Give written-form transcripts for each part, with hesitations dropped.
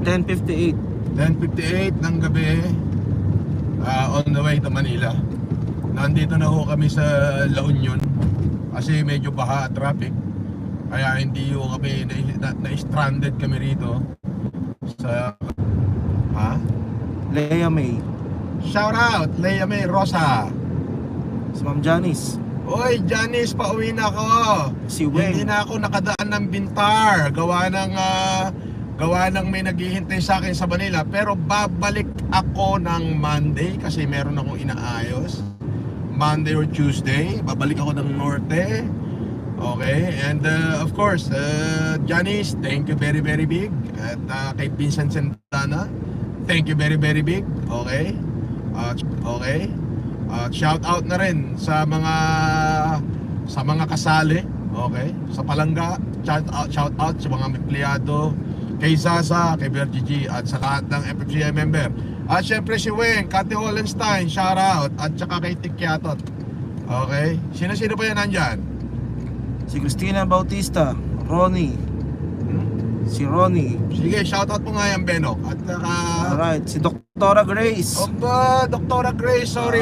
10:58. 10:58 ng gabi, on the way to Manila. Nandito na ho kami sa La Union kasi medyo baha at traffic, kaya hindi ho kami na-stranded kami rito sa Lea May. Shout out Lea May Rosa. Si Ma'am Janice. Oy Janice, pauwi na ako. Si Weng. Hindi na ako nakadaan ng Bintar, gawa ng may naghihintay sa akin sa Manila. Pero babalik ako ng Monday kasi meron akong inaayos. Monday or Tuesday, babalik ako ng Norte. Okay, and of course, Janice, thank you very very big. At kay Vincent Santana, thank you very very big. Okay, okay. Shout out na rin sa mga kasali. Okay, sa Palangga, shout out sa mga empleyado, kay Zaza, kay Bergie G, at sa lahat ng FFCI member. At syempre si Weng, Kati Wallenstein, shout out. At saka kay Tikyatot. Okay, sino-sino pa yan nandyan? Si Christina Bautista. Ronnie. Si Ronnie. Sige, shout out po nga yan, Benok. At saka Alright, si Doktora Grace. Oba, Doktora Grace, sorry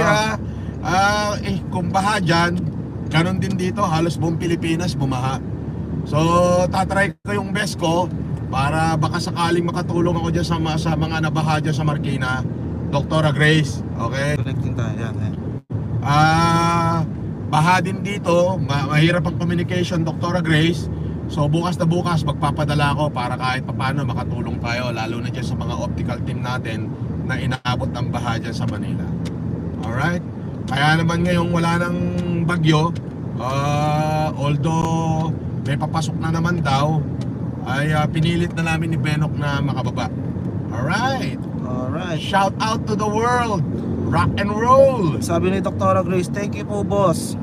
kung baha dyan, ganon din dito, halos buong Pilipinas bumaha. So, tatry ko yung best ko para baka sakaling makatulong ako dyan sa mga nabaha dyan sa Marikina. Doktora Grace, okay? Connecting tayo, yan. Baha din dito, mahirap ang communication, Doktora Grace. So bukas na bukas magpapadala ako para kahit paano makatulong tayo, lalo na dyan sa mga optical team natin na inaabot ng baha dyan sa Manila. Alright? Kaya naman ngayong wala nang bagyo, although may papasok na naman daw, ay pinilit na namin ni Benok na makababa. Alright? Alright. Shout out to the world! Rock and roll! Sabi ni Doktora Grace, thank you po, boss.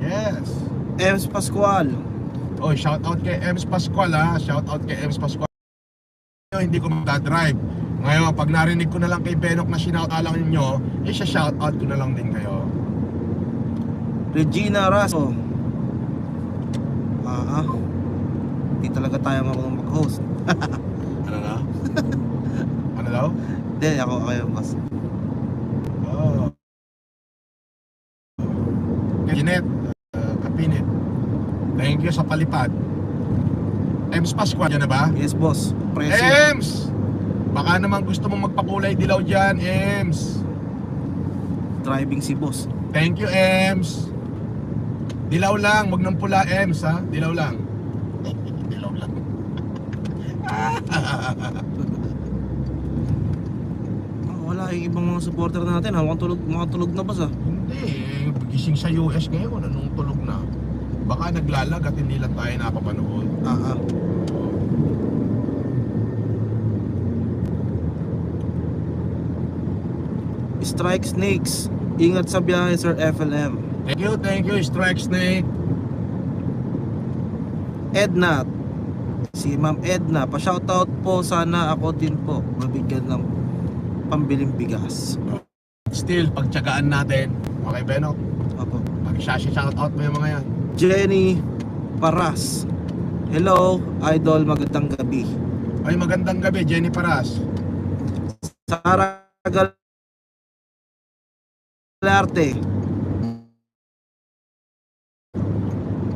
Yes. Ems Pascual. Oh, shout out kay Ems Pascual Shout out kay Ems Pascual. Hindi ko magdadrive. Ngayon, pag narinig ko na lang kay Benok na shinout out lang ninyo, shout out ko na lang din kayo. Regina Raso. Hindi talaga tayo mag-host. Ano na? Ano daw? Hindi, ako kayo, boss. Oh. Jeanette, Kapinit, thank you sa palipad. Ems Pascual, yan na ba? Yes, boss. Present. Ems! Baka naman gusto mong magpakulay dilaw dyan, Ems. Driving si boss. Thank you, Ems. Dilaw lang, wag ng pula, Ems, ha? Dilaw lang. Dilaw lang. Wala yung ibang mga supporter natin. Makatulog na, boss, Hindi, gising sa US ngayon, anong tulog na? Baka naglalag at hindi lang tayo napapanood. Strike Snakes. Ingat sa biyahe, Sir FLM. Thank you, Strike Snake. Edna. Si Ma'am Edna, pa-shoutout po, sana ako din po mabigyan ng pambiling bigas. Still, pagtyagaan natin. Okay, Benok? Opo. Mag-shoutout mo yung mga yan. Jenny Paras. Hello, idol, magandang gabi. Ay, magandang gabi, Jenny Paras. Sara Galarte.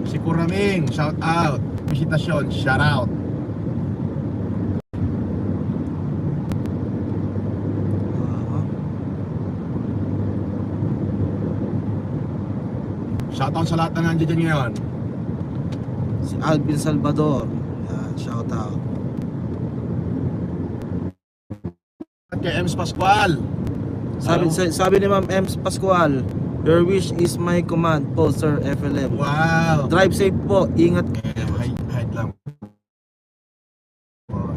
Si Kuraming, shout out. Visitasyon, shout out. Shout out sa lahat na nandiyan dyan ngayon. Si Alvin Salvador. Yan, shout out. At kay Ems Pascual. Sabi ni Ma'am Ems Pascual, your wish is my command po, Sir FLM. Wow. Drive safe po, ingat. Height lang. For,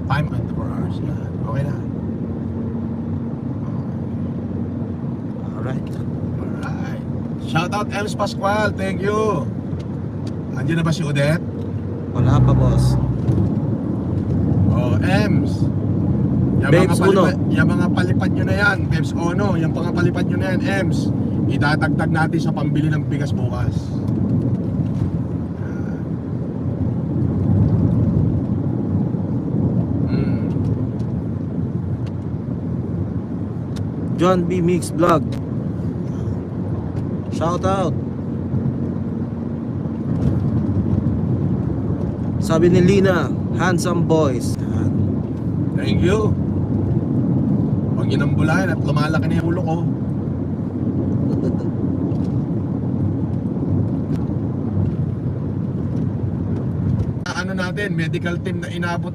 time 24 hours yan. Okay na. Alright. Alright. Shout out Ems Pascual, thank you. Andiyan na ba si Odette? Wala pa, boss. Oh, Ems. Babes Uno. Yung mga palipad nyo na yan, Babes Uno, yung mga palipad nyo na yan, Ems, itatagtag natin sa pambili ng bigas bukas. John B. Mix Vlog. Shout out. Sabi ni Lina, handsome boys. Yan. Thank you. Huwag yun ang bulahin at lumalaki na yung ulo ko. Ano natin, medical team na inabot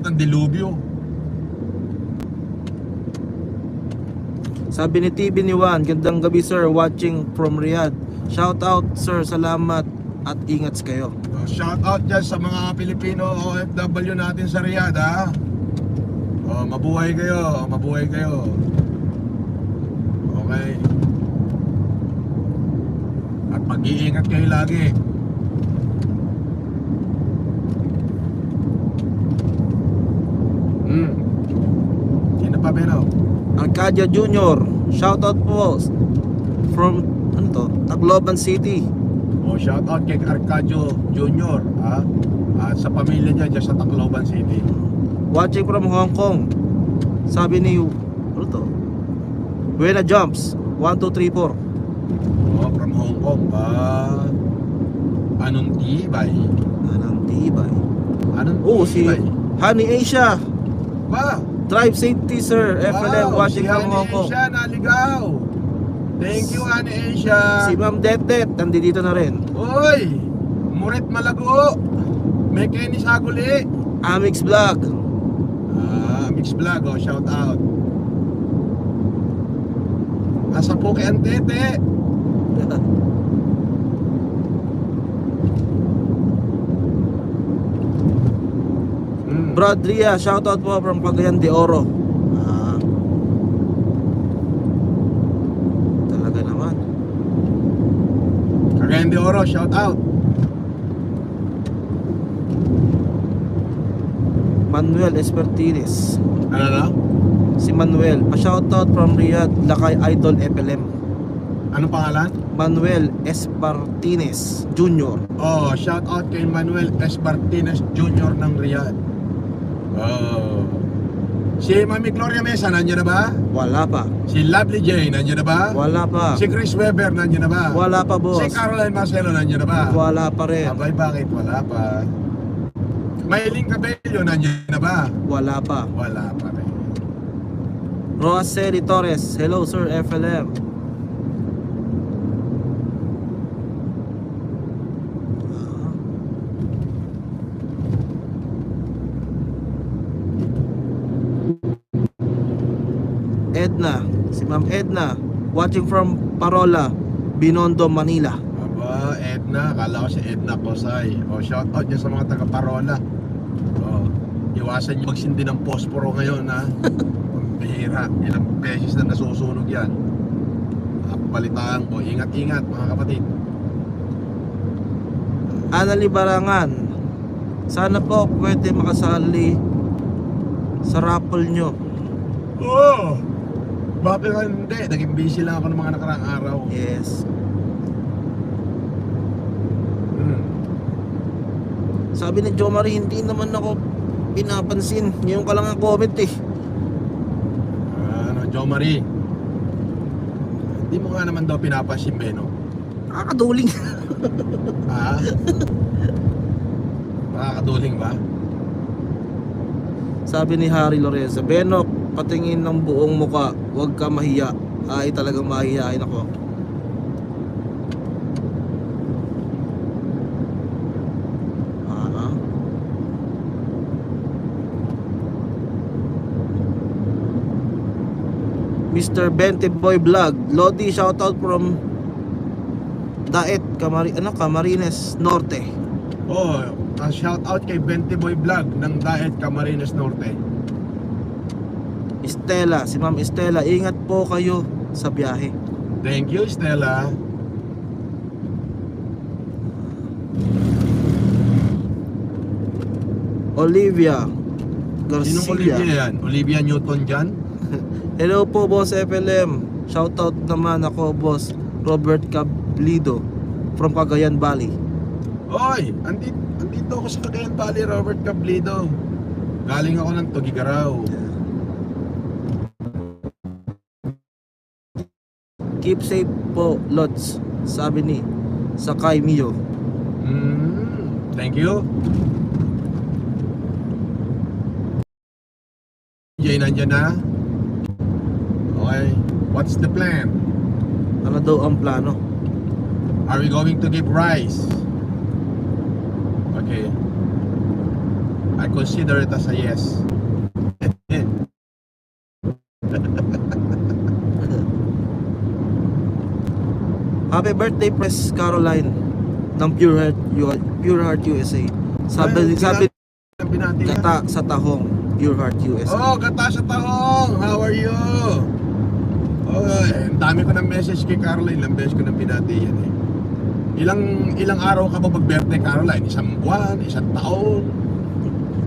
ng dilubyo. Sabi ni TV ni Juan, gandang gabi sir, watching from Riyadh. Shout out sir, salamat at ingat kayo. Shout out dyan sa mga Pilipino OFW natin sa Riyadh, ha. Mabuhay kayo, mabuhay kayo. Okay. At mag-iingat kayo lagi. Sino pa, Beno? Arcadia Junior, shout out po from ano to, Tacloban City. Shout out kay Arcadio Junior, ha? At sa pamilya niya dyan sa Tacloban City. Watching from Hong Kong. Sabi ni ano to, Buena Jumps 1, 2, 3, 4. From Hong Kong ba? Anong tibay? Anong tibay. Anong Si tibay? Honey Asia, Ba? Drive Safety sir, FLM, watching si from Honey Hong Kong. Asia naligaw. Thank you, Honey Asia. Si Ma'am Det, nandito na rin. Oy, Muret Malago. May Kenny Saguli. Amix Vlog. Mix Vlog, shout out. Asa po kay Antete. Brad Ria, shout out po from Cagayan de Oro. Talaga naman. Cagayan de Oro, shout out. Manuel Espertines. Ano na? Si Manuel, pa-shoutout from Riyadh, Lakay Idol FLM. Anong pangalan? Manuel Espartines Jr. Shout out kay Manuel Espartines Jr. ng Riyadh. Si Mami Gloria Mesa, nandiyan na ba? Wala pa. Si Lovely J, nandiyan na ba? Wala pa. Si Chris Weber, nandiyan na ba? Wala pa, boss. Si Caroline Marcelo, nandiyan na ba? Wala pa rin. Abay, bakit wala pa? Mailing Cabello, nandiyan na ba? Wala pa. Wala pa rin. Rosely Torres, hello sir FLM. Edna, si Ma'am Edna, watching from Parola, Binondo, Manila. Aba, Edna, akala ko si Edna Posay. Shout out niya sa mga taga-Parola. Iwasan niyo magsindi ng posporo ngayon, ha. Bihira, ilang beses na nasusunog yan. Balitaan ko, ingat-ingat mga kapatid. Anali Barangan, sana po pwede makasali sa raffle nyo. Bakit hindi? Naging busy lang ako ng mga nakaraang araw. Yes. Sabi ni Jo Marie, hindi naman ako pinapansin. Ngayon ka lang ang comment eh. Jo Marie, hindi mo nga naman daw pinapansin, Beno. Nakakaduling. Nakakaduling ba? Sabi ni Harry Lorenzo, Benok, patingin ng buong muka, huwag ka mahiya. Ay, talagang mahihain ako. Mr. Bente Boy Vlog, Lodi, shoutout from Daet, Camarines Norte. Shout out kay Bente Boy Vlog ng Daet, Camarines Norte. Stella, si Ma'am Stella, ingat po kayo sa biyahe. Thank you, Stella. Olivia Garcia. Sinong Olivia yan? Olivia Newton dyan? Hello po, Boss FLM. Shoutout naman ako, Boss Robert Cablido from Cagayan Valley. Oy, andito ako sa Cagayan Valley, Robert Cablido. Galing ako ng Tugigaraw. Keep safe po, Lods. Sabi ni Sakay Mio. Thank you. Jay, nandyan na? Okay. What's the plan? Ano daw ang plano? Are we going to give rice? Okay. I consider it as a yes. Happy birthday, Press Caroline ng Pure Heart USA. Sabi Binati ka. Gata sa Tahong, Pure Heart USA. Oh, Gata sa Tahong! How are you? Okay, ang dami ko ng message kay Caroline. Ilang beses ko nang binati yan eh. Ilang araw ka ba mag-birthday, Caroline? Isang buwan? Isang taon?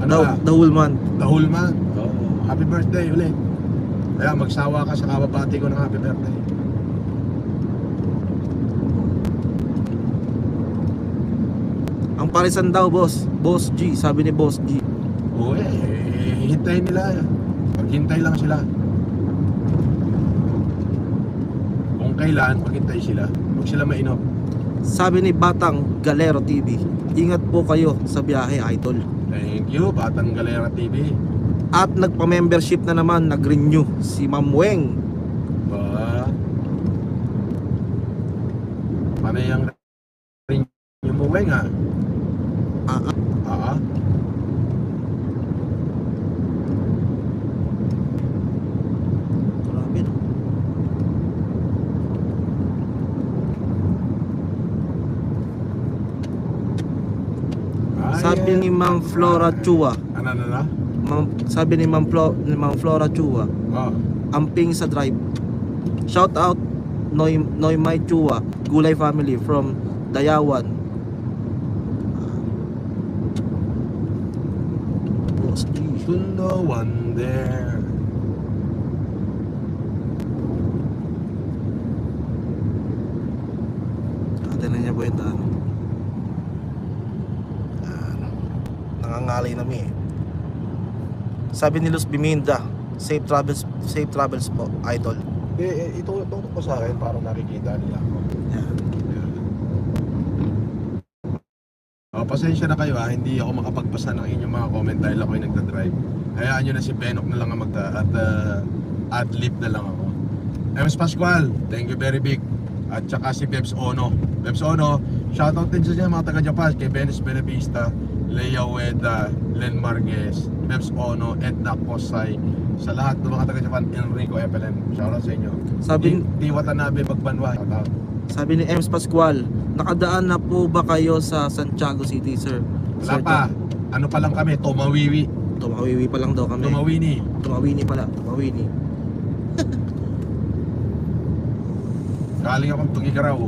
Ano ba? The whole month. The whole month. Oh, happy birthday ulit. Kaya magsawa ka sa kababati ko ng happy birthday. Ang parisan daw, boss. Boss G, sabi ni Boss G. Oo hintayin nila. Maghintay lang sila. Kung kailan, maghintay sila. Huwag sila mainom. Sabi ni Batang Galero TV, ingat po kayo sa biyahe, idol. Thank you, Batang Galera TV. At nagpa-membership na naman, nag-renew si Ma'am Weng. Ba? Paano yung muweng ha? Grabe, no? Sabi ni Ma'am Flora Chua, sabi ni Ma'am Flora Chua, amping sa drive. Shout out Noy Mai Chua, Gulay family from Dayawan. Boss G. To no one there. Tignan niya po yung daan. Nangangalay na mi. Sabi ni Luz Biminda, safe travels po, idol. Ito ko sa akin para nakikita nila ako. Yeah. Pasensya na kayo hindi ako makapagbasa ng inyong mga comment dahil ako yung nagdadrive. Hayaan nyo na si Benok na lang ang ad-lib na lang ako. MS Pascual, thank you very big. At saka si Bebs Ono. Bebs Ono, shoutout din sa mga taga-Japan kay Benes Benevista, Leia Ueda, Len Marquez, Bebs Ono, Edna Kosay, sa lahat ng mga taga-Japan, Enrico FLM. Shoutout sa inyo. Di Watanabe Magbanwa. Shoutout. Sabi ni MS Pascual, nakadaan na po ba kayo sa Santiago City, sir? Wala pa. Ano pa lang kami, Tumawiwi. Tumawiwi pa lang daw kami. Tumawini pala. Galing akong Tugigaraw.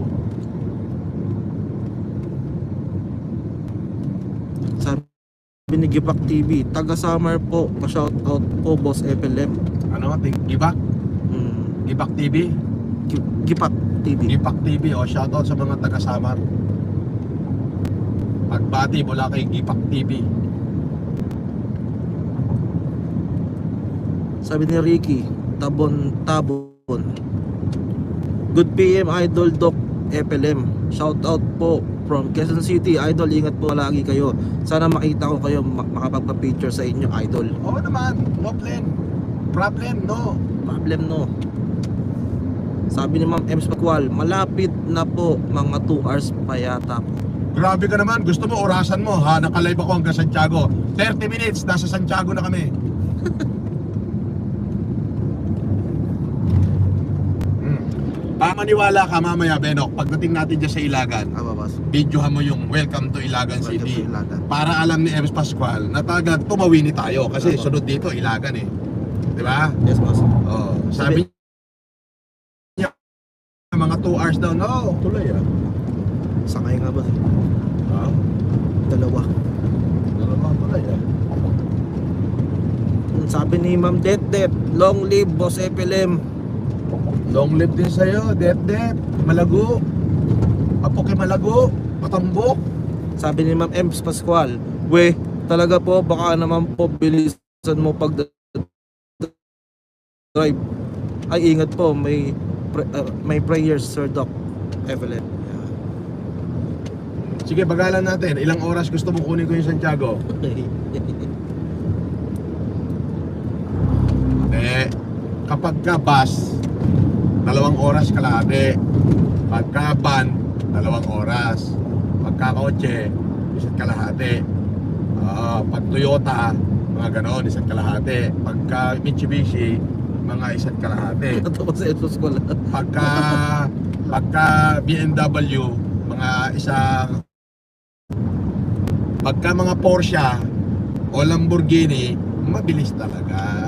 Sabi ni Gipak TV, taga Summer po, pa-shoutout po, Boss FLM. Ano? Gibak? Gibak TV? Gipak TV. Gipak TV, shoutout sa mga taga Samar. Pagbati mula kay Gipak TV. Sabi ni Ricky, Tabon. Good PM, Idol Doc FLM. Shoutout po from Quezon City. Idol, ingat po lagi kayo. Sana makita ko kayo, makapagpa-picture sa inyo, Idol. Oo naman, no problem, no. Sabi ni Ma'am Ems Pascual, malapit na po, mga 2 hours pa yata po. Grabe ka naman, gusto mo orasan mo ha, nakalive ako hanggang Santiago. 30 minutes, nasa Santiago na kami. Maniwala ka mamaya, Benok, pagdating natin dyan sa Ilagan, videohan mo yung Welcome to Ilagan City. Para alam ni Ems Pascual na taga Tumawini tayo kasi sunod dito Ilagan eh. Di ba? Yes, boss. Sabi niya mga 2 hours daw. No, tuloy Sakay nga ba? Dalawa tuloy Sabi ni Ma'am Det, long live Boss FLM. Long live din sa'yo, Det. Malago. Apo kay Malago. Patambok. Sabi ni Ma'am Ems Pascual, talaga po, baka naman po bilisan mo pag drive. Ay, ingat po, may my prayers, Sir Doc Evelyn. Sige, bagalan natin. Ilang oras gusto mo kunin ko yung Santiago? Kapag ka bus, 2 oras kalahati. Pagka van, 2 oras. Pagka kotse, 1 kalahati. Pag Toyota, mga ganon, 1 kalahati. Pagka Mitsubishi, mga 1 kalahati. Pagka BMW, mga isang. Pagka mga Porsche o Lamborghini, mabilis talaga.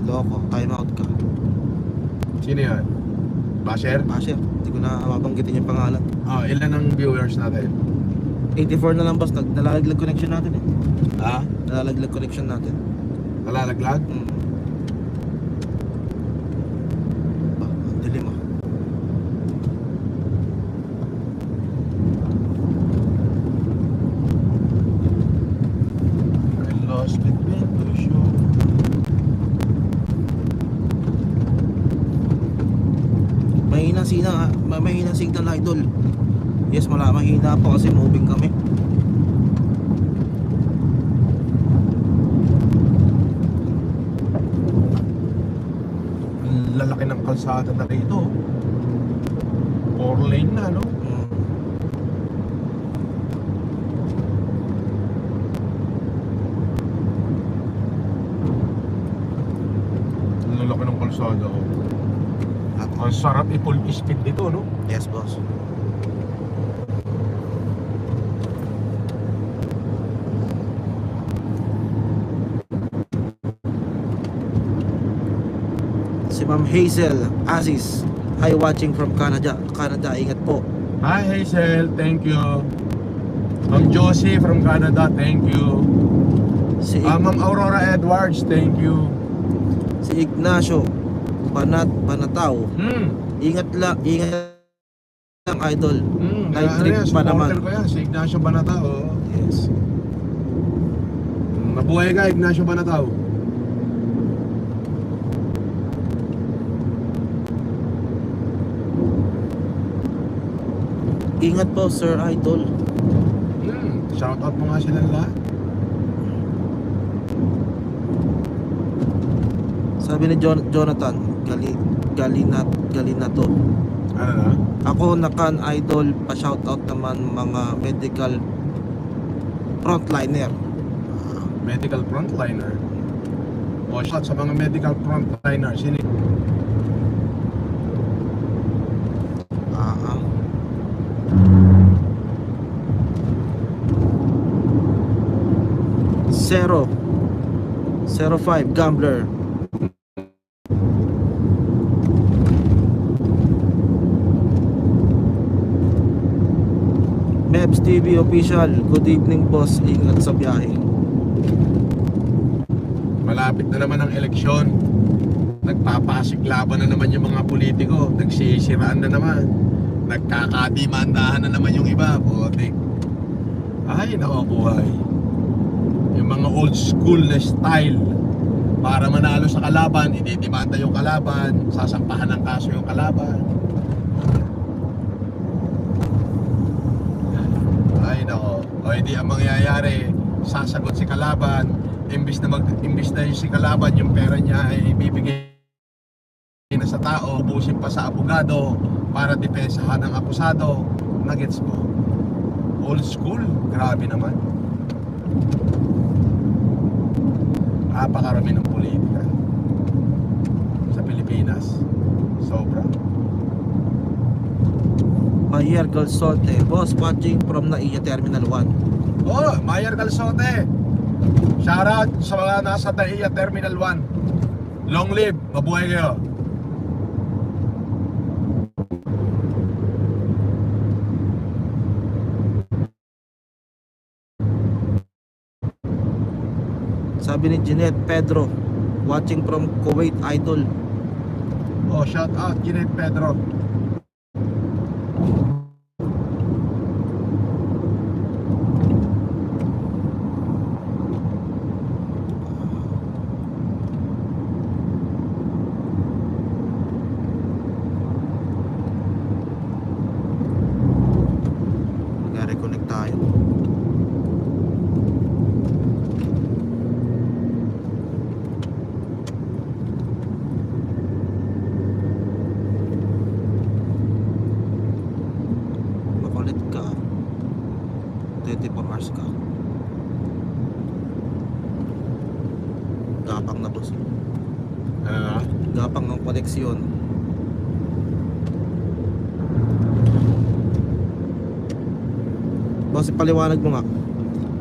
Loko, time out ka. Sino yan? Basher? Basher, hindi ko na mabanggitin yung pangalan. Ilan ang viewers natin? 84 na lang boss, nalalaglag connection natin eh. Nalalaglag connection natin. Nalalaglag? Ang dilim ah. I lost it to show. Mahina signal, idol. Yes, mahina po kasi moving kami. Lalaki ng kalsada na rito. 4 lane na, no? Lalaki ng kalsada, oh. Ang sarap i-full speed dito, no? Yes, boss. Si Ma'am Hazel Aziz, hi, watching from Canada. Ingat po. Hi Hazel, thank you. Ma'am Josie from Canada, thank you. Ma'am Aurora Edwards, thank you. Si Ignacio Banataw. Ingat lang, idol. Night trip pa naman. Ko yan, si Ignacio Banataw. Yes. Mabuhay ka, Ignacio Banataw. Ingat po, Sir Idol. Shoutout mo nga sila lahat. Sabi ni Jonathan Galinato. Ano na? Ako nakan idol, pa shoutout naman mga medical frontliner. Medical frontliner. O shout sa mga medical frontliner. Sino? Zero 05 Gambler. Mebs TV official, good evening boss, ingat sa biyahe. Malapit na naman ang eleksyon. Nagpapasiklaban na naman yung mga politiko. Nagsisiraan na naman. Nagkakadimandahan na naman yung iba. Putik. Ay, nako buhay. Yung mga old school na style. Para manalo sa kalaban, ididimanda yung kalaban, sasampahan ng kaso yung kalaban. Ay nako. O hindi ang mangyayari, sasagot si kalaban, imbis na yung si kalaban, yung pera niya ay ibibigay na sa tao, ubusin pa sa abogado para depensahan ng akusado. Nagets mo? Old school, grabe naman. Napakarami ng politika sa Pilipinas. Sobra. Mayer Galsote, boss, watching from Naiya Terminal 1. Oh, Mayer Galsote. Shoutout sa mga nasa Naiya Terminal 1. Long live, mabuhay kayo. Sabi ni Jeanette Pedro, watching from Kuwait, idol. Oh, shout out Jeanette Pedro. tayo. Makulit ka. 24 hours ka. Gapang na boss. Gapang ng koneksyon. Boss, ipaliwanag mo nga.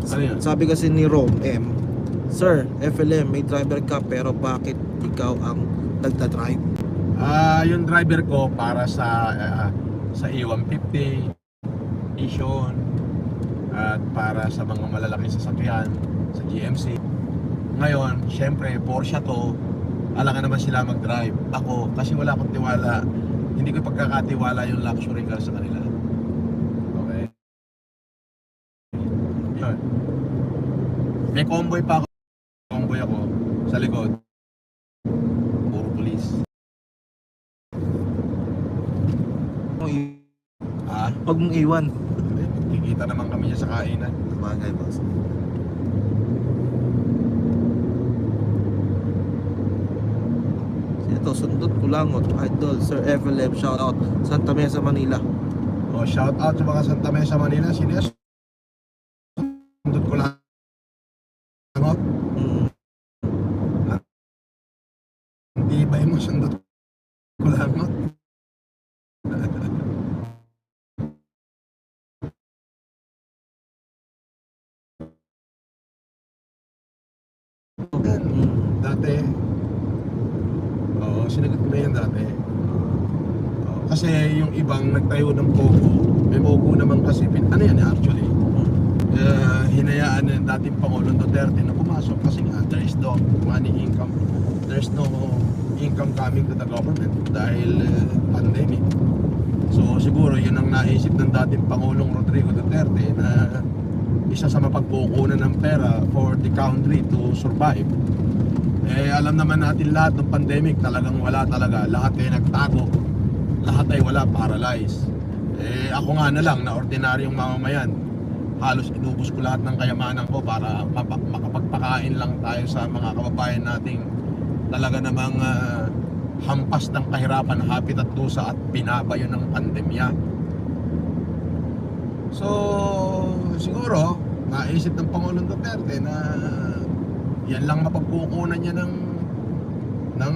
Ano yun? Sabi kasi ni Rom M, Sir, FLM may driver ka pero bakit ikaw ang nagda-drive? Yung driver ko para sa E150, Vision, at para sa mga malalaking sasakyan sa GMC. Ngayon, syempre, Porsche to, alangan naman sila mag-drive. Ako, kasi wala akong tiwala, hindi ko pagkakatiwala yung luxury car sa kanila. Okay? Yun. May convoy pa ako. Convoy ako sa likod. Puro police. Huwag mong iwan. Kikita naman kami niya sa kainan. Bagay, boss. Ito, Sundot Kulangot, Idol, Sir FLM, shout out, Santa Mesa, Manila. Oh, shout out sa mga Santa Mesa, Manila. Sino yan? Sundot Kulangot. Hindi ba mo Sundot Kulangot? Dati, sinagot ko na yan dati. Kasi yung ibang nagtayo ng Pogo, may Pogo naman kasi, ano yan actually, hinayaan ng dating Pangulong Duterte na pumasok kasi nga, there is no money income, there's no income coming to the government dahil pandemic. So siguro yun ang naisip ng dating Pangulong Rodrigo Duterte na isa sa mapagkukunan ng pera for the country to survive. Alam naman natin lahat ng pandemic talagang wala talaga, lahat ay nagtago, lahat ay wala, paralyzed. Ako nga na lang na ordinaryong mamamayan, halos inubos ko lahat ng kayamanan ko para makapagpakain lang tayo sa mga kababayan nating talaga namang hampas ng kahirapan, hapit at dusa at binabayo ng pandemya. So siguro naisip ng Pangulong Duterte na yan lang mapagkukunan niya ng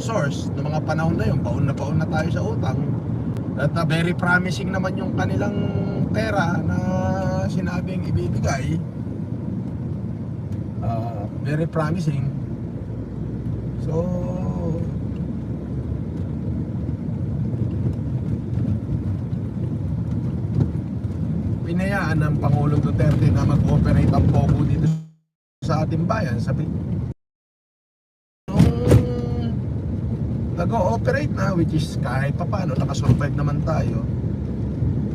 source ng mga panahon na yun. Paun na tayo sa utang. At very promising naman yung kanilang pera na sinabing ibibigay. Very promising. So pinayaan ng Pangulong Duterte na mag-operate ang Pogo dito sa ating bayan. Sabi nag-ooperate na, which is kahit pa paano nakasurvive naman tayo,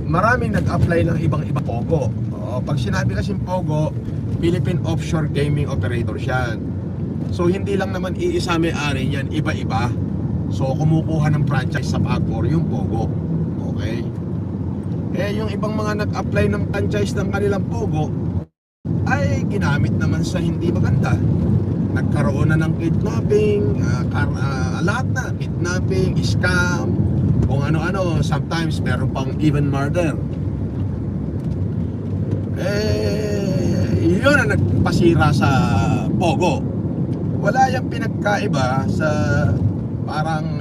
maraming nag-apply ng ibang Pogo. Pag sinabi kasing Pogo, Philippine Offshore Gaming Operator yan. So hindi lang naman iisa may-ari yan, iba-iba. So kumukuha ng franchise sa Pagcor yung Pogo. Okay? Yung ibang mga nag-apply ng franchise ng kanilang Pogo ay ginamit naman sa hindi maganda. Nagkaroon na ng kidnapping, lahat na, kidnapping, scam, kung ano-ano, sometimes meron pang even murder. Yun ang nagpasira sa Pogo. Wala yung pinagkaiba sa parang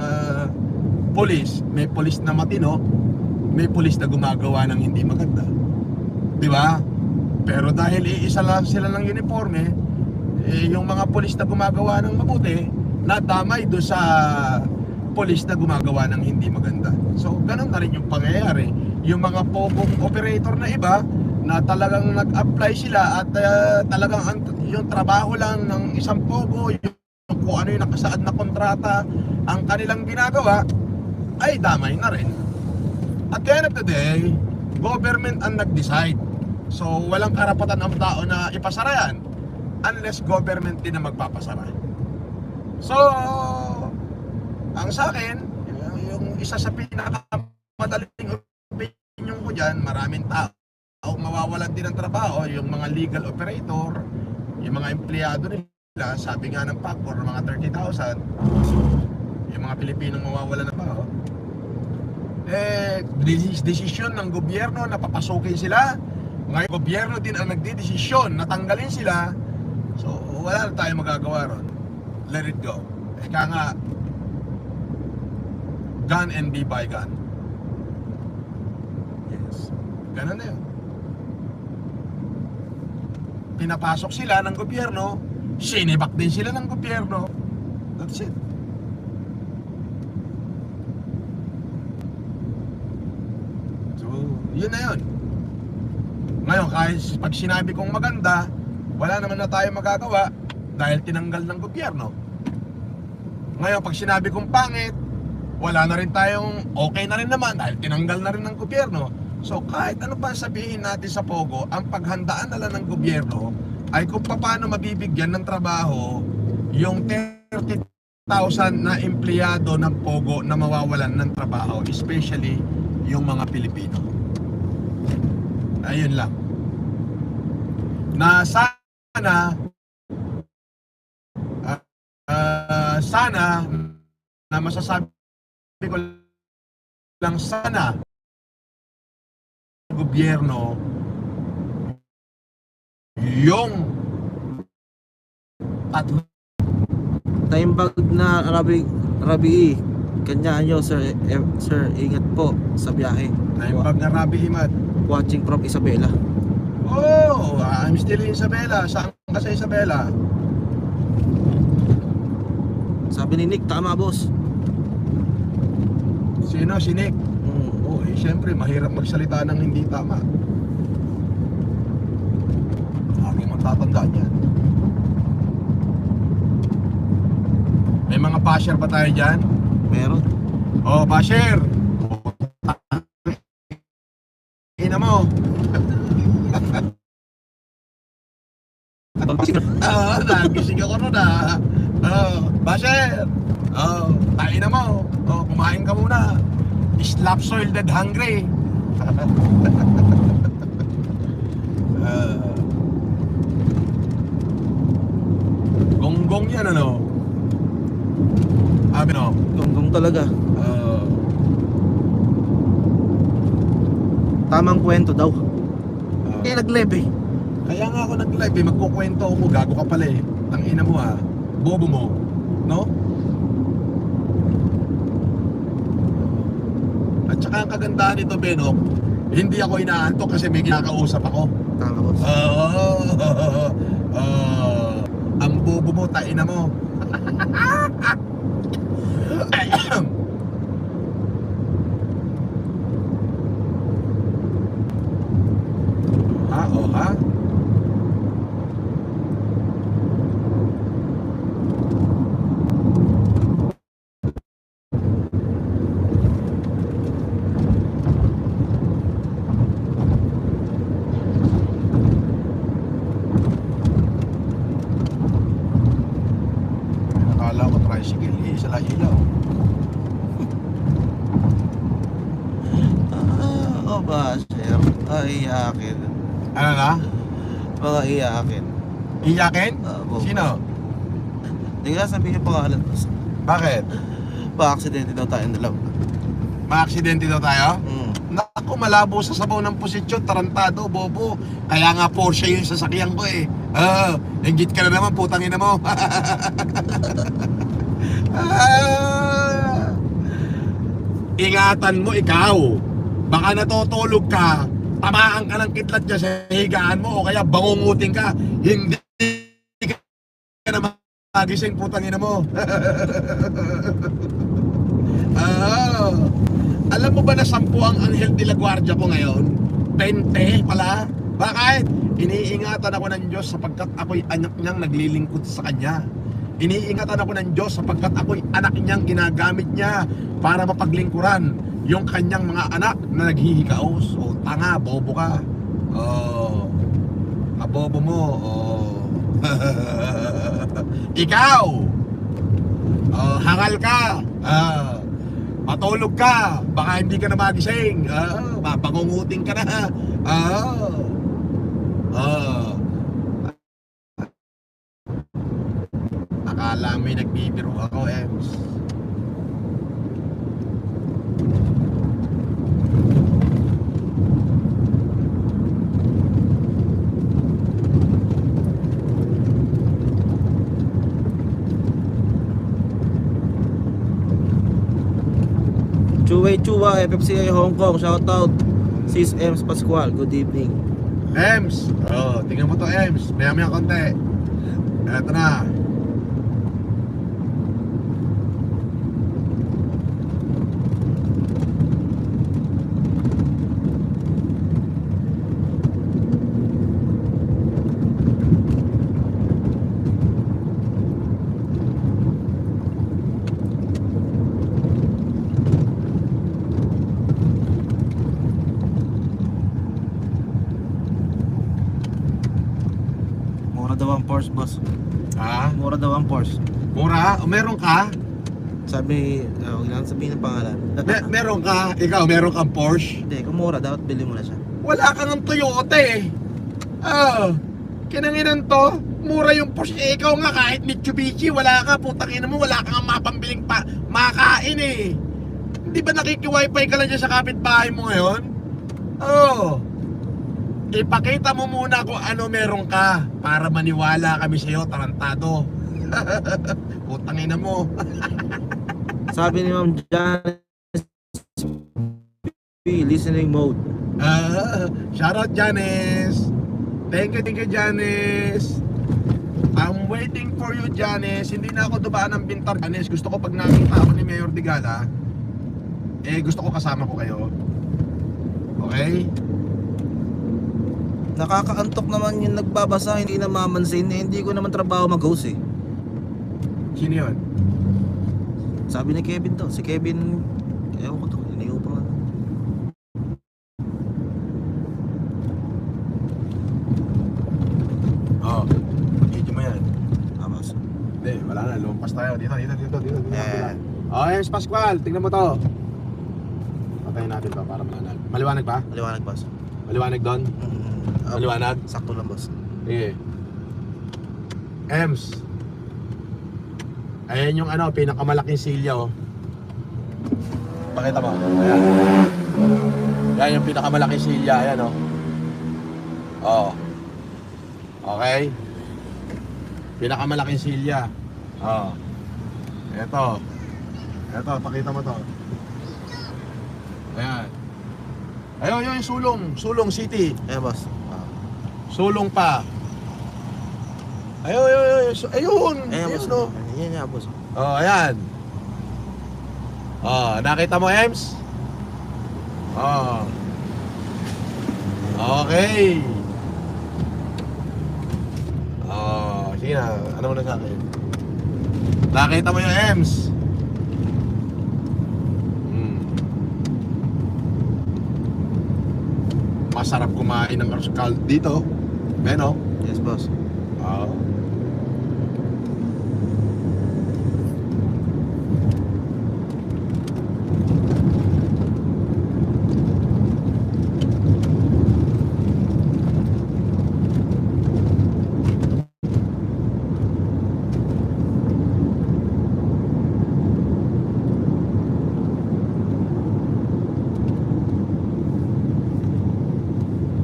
police. May police na matino, may police na gumagawa ng hindi maganda, di ba? Pero dahil iisa lang sila ng uniforme, yung mga police na gumagawa ng mabuti nadamay doon sa police na gumagawa ng hindi maganda. So ganun na rin yung pangyayari. Yung mga Pogong operator na iba na talagang nag-apply sila at talagang yung trabaho lang ng isang Pogo, yung kung ano yung nakasaad na kontrata ang kanilang ginagawa, ay damay na rin. At the end of the day, government ang nag-decide. So walang karapatan ang tao na ipasara yan unless government din na magpapasara. So ang sa akin, yung isa sa pinakamadaling opinion ko dyan, maraming tao mawawalan din ng trabaho, yung mga legal operator, yung mga empleyado nila, sabi nga ng PAGCOR, mga 30,000, yung mga Pilipinong mawawalan ng trabaho. Desisyon ng gobyerno na papasukin sila. Ngayon, gobyerno din ang nagdidesisyon na tanggalin sila. So, wala na tayong magagawa ron. Let it go. Eka nga, gun and be by gun. Yes. Ganun na yun. Pinapasok sila ng gobyerno, sinibak din sila ng gobyerno. That's it. So, yun na yun. Ngayon, kahit pag sinabi kong maganda, wala naman na tayo magagawa dahil tinanggal ng gobyerno. Ngayon, pag sinabi kong pangit, wala na rin tayong okay na rin naman dahil tinanggal na rin ng gobyerno. So, kahit ano pa sabihin natin sa Pogo, ang paghandaan na lang ng gobyerno ay kung paano mabibigyan ng trabaho yung 30,000 na empleyado ng Pogo na mawawalan ng trabaho, especially yung mga Pilipino. Ayun lang. Na sana na masasabi ko lang, sana gobyerno yung Taimbag na Rabi, kanya nyo sir, ingat po sa biyahe. Taimbag na Rabi Imad. Watching from Isabela. Oh, I'm still in Isabela. Saan ka sa Isabela? Sabi ni Nick, tama boss. Sino? Si Nick? Oh, siyempre mahirap magsalita ng hindi tama. Lagi matatandaan yan. May mga basher ba tayo dyan? Meron. Oh, basher! Ina mo! Nagising ako nun basher! Tain na mo! Kumain ka muna! Slap soil dead hungry! Gonggong yan ano? Abi no? Gonggong talaga. Tamang kwento daw. Kaya nag-live eh. Kaya nga ako nag-live eh, magkukwento ako, gago ka pala eh. Tangina mo bobo mo, no? At saka ang kagandahan nito, Benok, hindi ako inaantok kasi may kinakausap ako. Tama boss. Ang bobo mo, taina mo. Ha? Nakala ko tricycle, isa lang ilaw. Oh ba, sir? Ay, iyakin. Ano na? Mga iyakin. Iyakin? Sino? Hindi nga sabihin yung pangalan boss. Bakit? Pa-aksidente daw tayo dalawa. Ma-aksidente daw tayo? Naku, malabo sa sabaw ng posisyon, tarantado, bobo. Kaya nga Porsche yung sasakyan ko eh. Inggit ka na naman, putangin na mo. Ingatan mo ikaw. Baka natutulog ka, tamaan ka ng kitlat dyan sa higaan mo o kaya bangungutin ka, hindi ka na magising, putangin na mo. Alam mo ba na 10 ang Anghel de la Guardia ko ngayon? 20 pala. Bakit? Iniingatan ako ng Diyos sapagkat ako'y anak niyang naglilingkod sa Kanya. Iniingatan ako ng Diyos sapagkat ako'y anak niyang ginagamit niya para mapaglingkuran yung kanyang mga anak na naghihikaos. O tanga, bobo ka. Kabobo mo. Ikaw hangal ka. Matulog ka, baka hindi ka na magising. Mapangunguting ka na. Oh. Oh. Akala may nagbibiro ako, Ems. Chuway Chua, FFCI Hong Kong, shoutout. Sis Ems Pascual, good evening. Ems, oh, tingnan mo to, Ems. Maya-maya konti. Eto na. Mura daw ang Porsche, boss. Ha? Mura daw ang Porsche. Mura? O meron ka? Sabi, huwag lang sabihin ng pangalan. Meron ka? Ikaw, meron kang Porsche? Hindi, kung mura, dapat bili mo na siya. Wala kang ang Toyota eh. Kinanginan to. Mura yung Porsche. Eh, ikaw nga kahit Mitsubishi, wala ka. Putang ina mo, wala kang mapambiling makain eh. Hindi ba nakiki-wifi ka lang dyan sa kapitbahay mo ngayon? Ipakita mo muna kung ano meron ka para maniwala kami sa'yo, tarantado. Putang ina mo. Sabi ni Ma'am Janice, listening mode. Shoutout Janice. Thank you Janice. I'm waiting for you, Janice. Hindi na ako dumaan ng Bintar, Janice. Gusto ko pag nakita ako ni Mayor Digala, gusto ko kasama ko kayo. Okay? Nakakaantok naman yung nagbabasa, hindi na mamansin. Hindi ko naman trabaho mag-host eh. Sino yun? Sabi ni Kevin to, si Kevin, ewan ko to, iniyo pa nga. Video mo yan. Tapos, Hindi, wala na, lumpas tayo. Dito. Ayan. Yes, Pascual, tingnan mo to. Patayin natin to para maliwanag. Maliwanag ba? maliwanag, boss. Maliwanag doon? Maliwanag? Sakto lang, boss. Sige. Ems. Ayan yung pinakamalaking silya oh. Pakita mo. Ayan. Yan yung pinakamalaking silya. Ayan oh. Oh. Okay. Pinakamalaking silya. Oh. Ito. Pakita mo to. Ayan. Ayun yung Sulong City. Ayan, boss. Sulong pa. Ayun. Ayan, boss. No? Ayan nga, boss. Oh, ayan. Oh, nakita mo, Ems? Oh. Okay. Oh, sige na. Ano mo na sa akin? Nakita mo yung Ems? Masarap kumain ng arroz caldo dito. Beno? Yes, boss. Oo.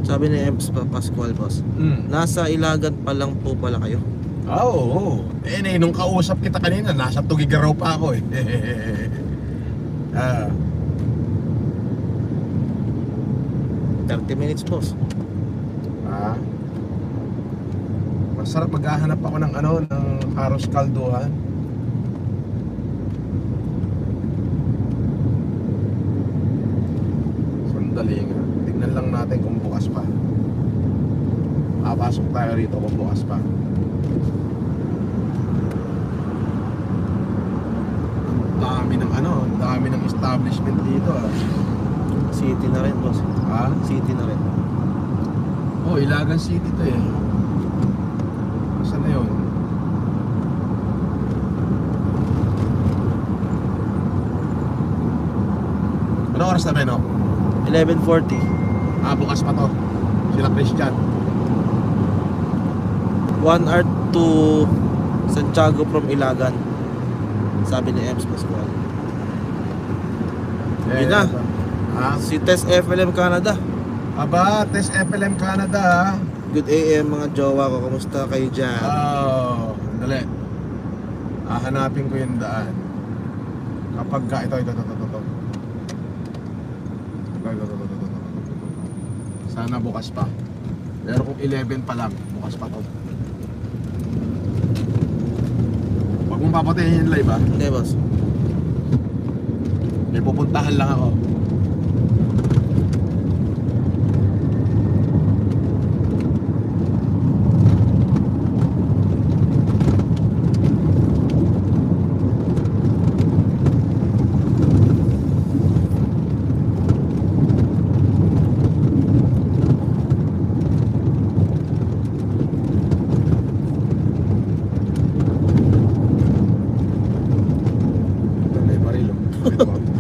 Sabi ni Ems Pascual, boss. Nasa Ilagan pa lang po pala kayo. Oo. Nung kausap kita kanina, nasa Tugigaraw pa ako eh. 30 minutes, boss. Masarap maghahanap ako ng ng arroz kalduhan. Sandali nga. Tignan lang natin kung bukas pa. Papasok tayo rito kung bukas pa. Dami ng establishment dito City na rin, boss. City na rin. Oh, Ilagan City to eh. Saan na yun? Ano oras na, Beno? 11:40. Bukas pa to. Sila Christian. 1 hour to Santiago from Ilagan. Sabi ni Ems Pascual. Yun na. Ha? Si Tess FLM Canada. Aba, Tess FLM Canada ha. Good AM mga jowa ko. Kamusta kayo dyan? Oh, dali. Hahanapin ko yung daan. Kapag ka, ito. Ito. Sana bukas pa. Pero kung 11 pa lang, bukas pa to. Huwag mong papatayin yung live ha. Hindi boss. May pupuntahan lang ako.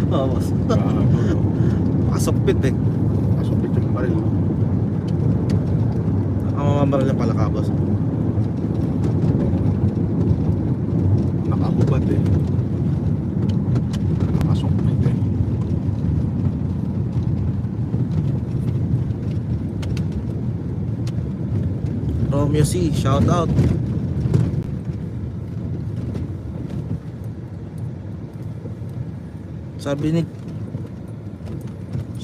Oo boss. Pakasukpit eh. Kasupit yung baril. Ang mamamaril niya pala ka boss. Nakahubad eh. Nakasupit eh. Romeo C, shout out. Sabi ni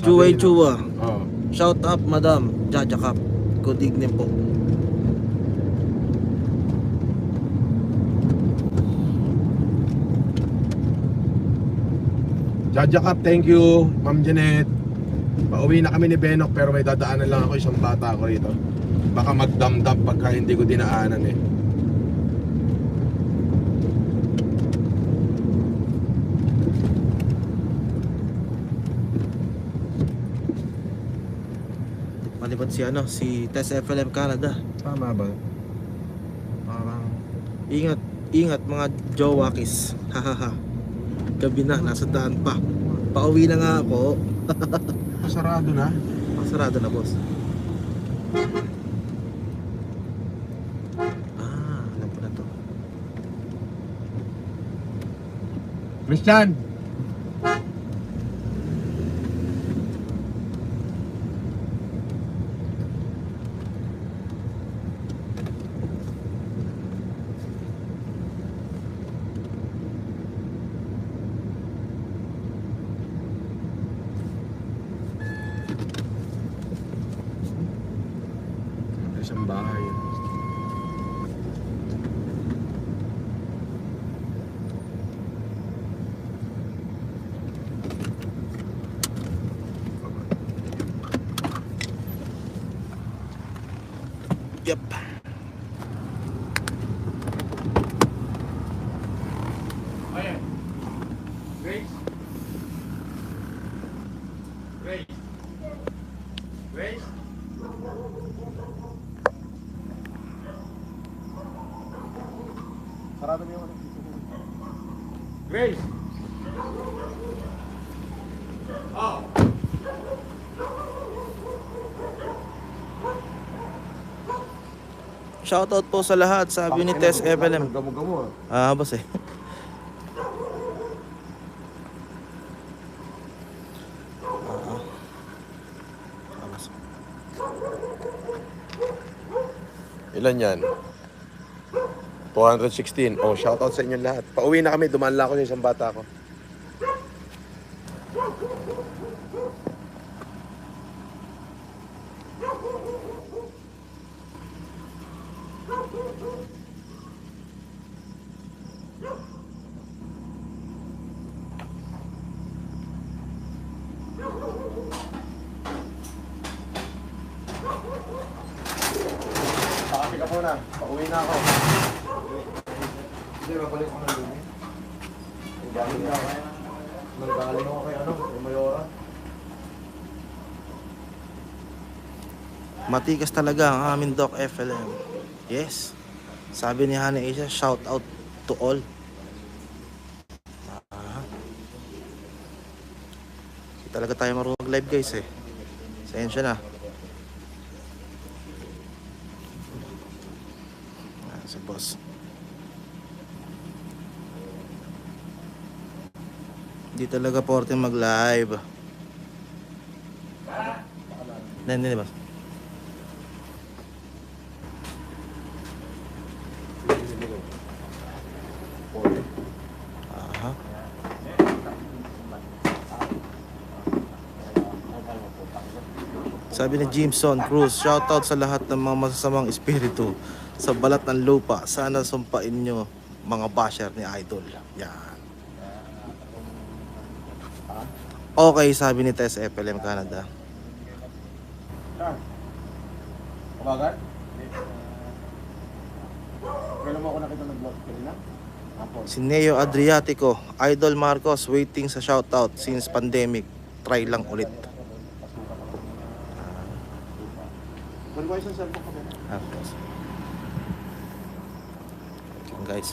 Chuway Chua, Oh. shout out madam, Jaja Cup. Good evening po. Jaja Cup, thank you, Ma'am Janet. Pauwi na kami ni Benok pero may dadaanan lang ako isang bata ko rito. Baka magdamdam pagka hindi ko dinaanan eh. Maliban si Tess FLM Canada. Tama ba? Parang Ingat mga jowakis. Hahaha. Gabi na, nasa daan pa. Pauwi na nga ako. masarado na. Sarado na boss. Alam ko na to. Christian! Isang bahay. Yep. Ayan. Grace. Grace. Grace. Sarado mo yung Grace. Oh. Shoutout po sa lahat, sabi ni Tess FLM. Gamo-gamo Boss eh. Boss. Ilan yan? 216. Oh, shoutout sa inyo lahat. Pauwi na kami, dumaan lang ako sa isang bata ko. Pakapit ako na. Pauwi na ako. Hindi, babalik ko na doon. Nanggaling ako kay kay Mayora. Matikas talaga ang aming Doc FLM. Yes. Sabi ni Hana Asia, shout out to all. Hindi talaga tayo marunong mag-live guys eh. Sensya na. si boss. Hindi talaga porte mag-live. Hindi boss. Aha. Sabi ni Jimson Cruz, shoutout sa lahat ng mga masasamang espiritu sa balat ng lupa. Sana sumpain nyo mga basher ni Idol. Yan. Okay, sabi ni Tess FLM Canada. Kumagan? Kailan mo ako nakita nag-vlog kanina? Si Neo Adriatico, Idol Marcos waiting sa shoutout since pandemic. Try lang ulit. Kunin ko isang cellphone ko. Okay, guys.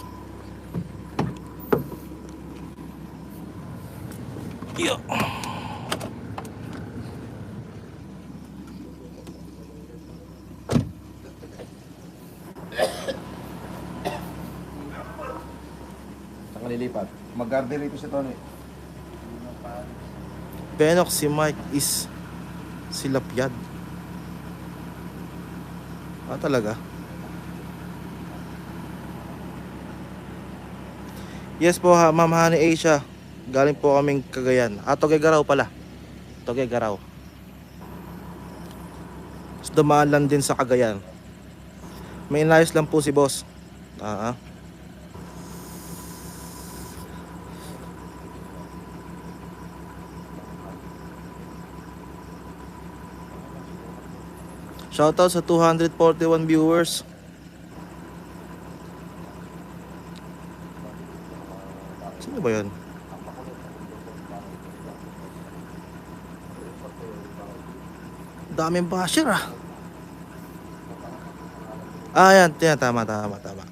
Yo. Saan ka lilipat? Mag-garden rito si Tony. Benok, si Mike is silapyad. Ah, talaga? Yes po ha, Ma'am Honey Asia. Galing po kaming Cagayan. Ah, Tuguegarao pala. Tuguegarao. Tapos dumaan lang din sa Cagayan. May inayos lang po si boss. Shoutout sa 241 viewers. Sino ba yun? Daming basher ah. Yan, tama.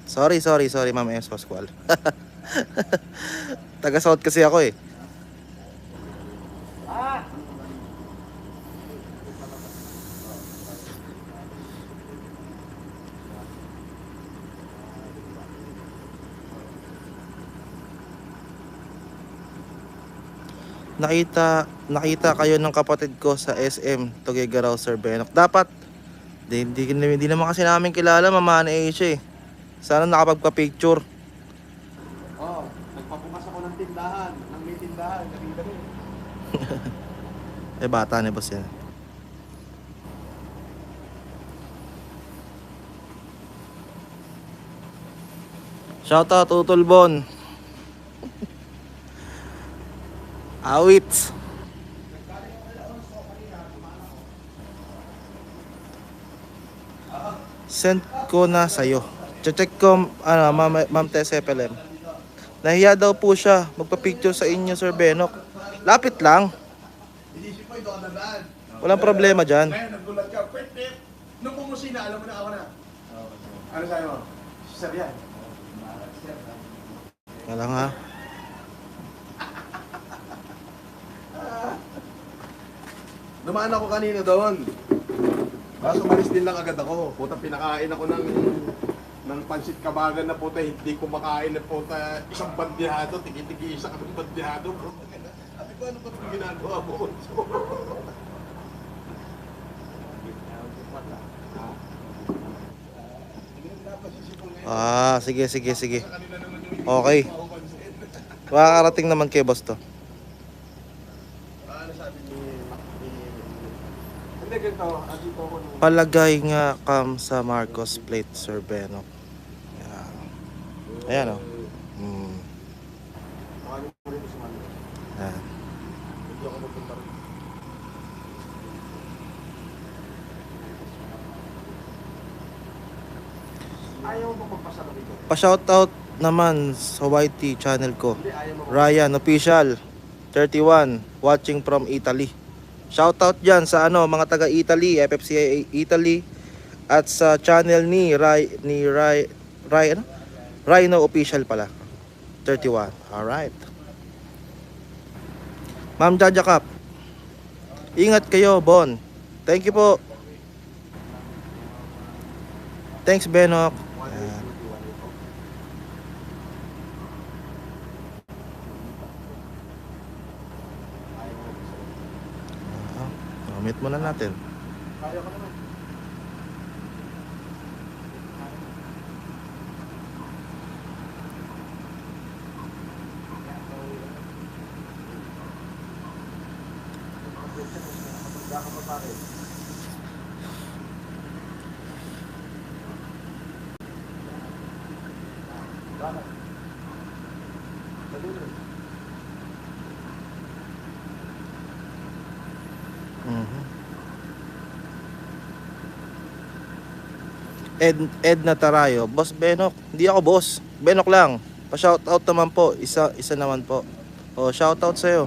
Sorry, Ma'am S. Pascual. Taga-South kasi ako eh. Nakita kayo ng kapatid ko sa SM Tuguegarao, Sir Benok. Dapat hindi naman kasi namin kilala, Mama ni Asia eh. Sana nakapagpa-picture. Nagpapumas ako ng tindahan, may tindahan, nakita rin. Eh bata ni boss yan. Shoutout Utol Bon. Awit. Send ko na sa'yo. Check ko, Ma'am Tess FLM. Nahiya daw po siya magpa-picture sa inyo, Sir Benok. Lapit lang. Inisip ko ito ang nandaan. Walang problema dyan. Ngayon, nagulat ka. Pwede. Nung pumusina, alam mo na ako na. Ano sa'yo? Sir yan. Wala nga. Dumaan ako kanina doon. Kaso umalis din lang agad ako. Puta, pinakain ako ng pansit kabagan na puta. Hindi ko makain na puta isang bandihado. Tigi-tigi isa kaming bandihado. Sabi ko, ano ba itong ginagawa mo? Sige. Okay. Makakarating naman kay boss to. Palagay nga kam sa Marcos plate, Sir Benok. Ayan o. Ayan. Pa-shoutout naman sa YT channel ko. Ryan Official 31 watching from Italy. Shoutout dyan sa mga taga Italy, FFCA Italy, at sa channel ni Rhino Official pala 31. Alright. Ma'am Jaja Cap, ingat kayo, Bon. Thank you po. Thanks, Benok. muna natin. Kaya ka naman. Ed Natarayo, Boss Benok. Hindi ako boss. Benok lang. Pa-shoutout naman po. Isa naman po. O, shoutout sa'yo.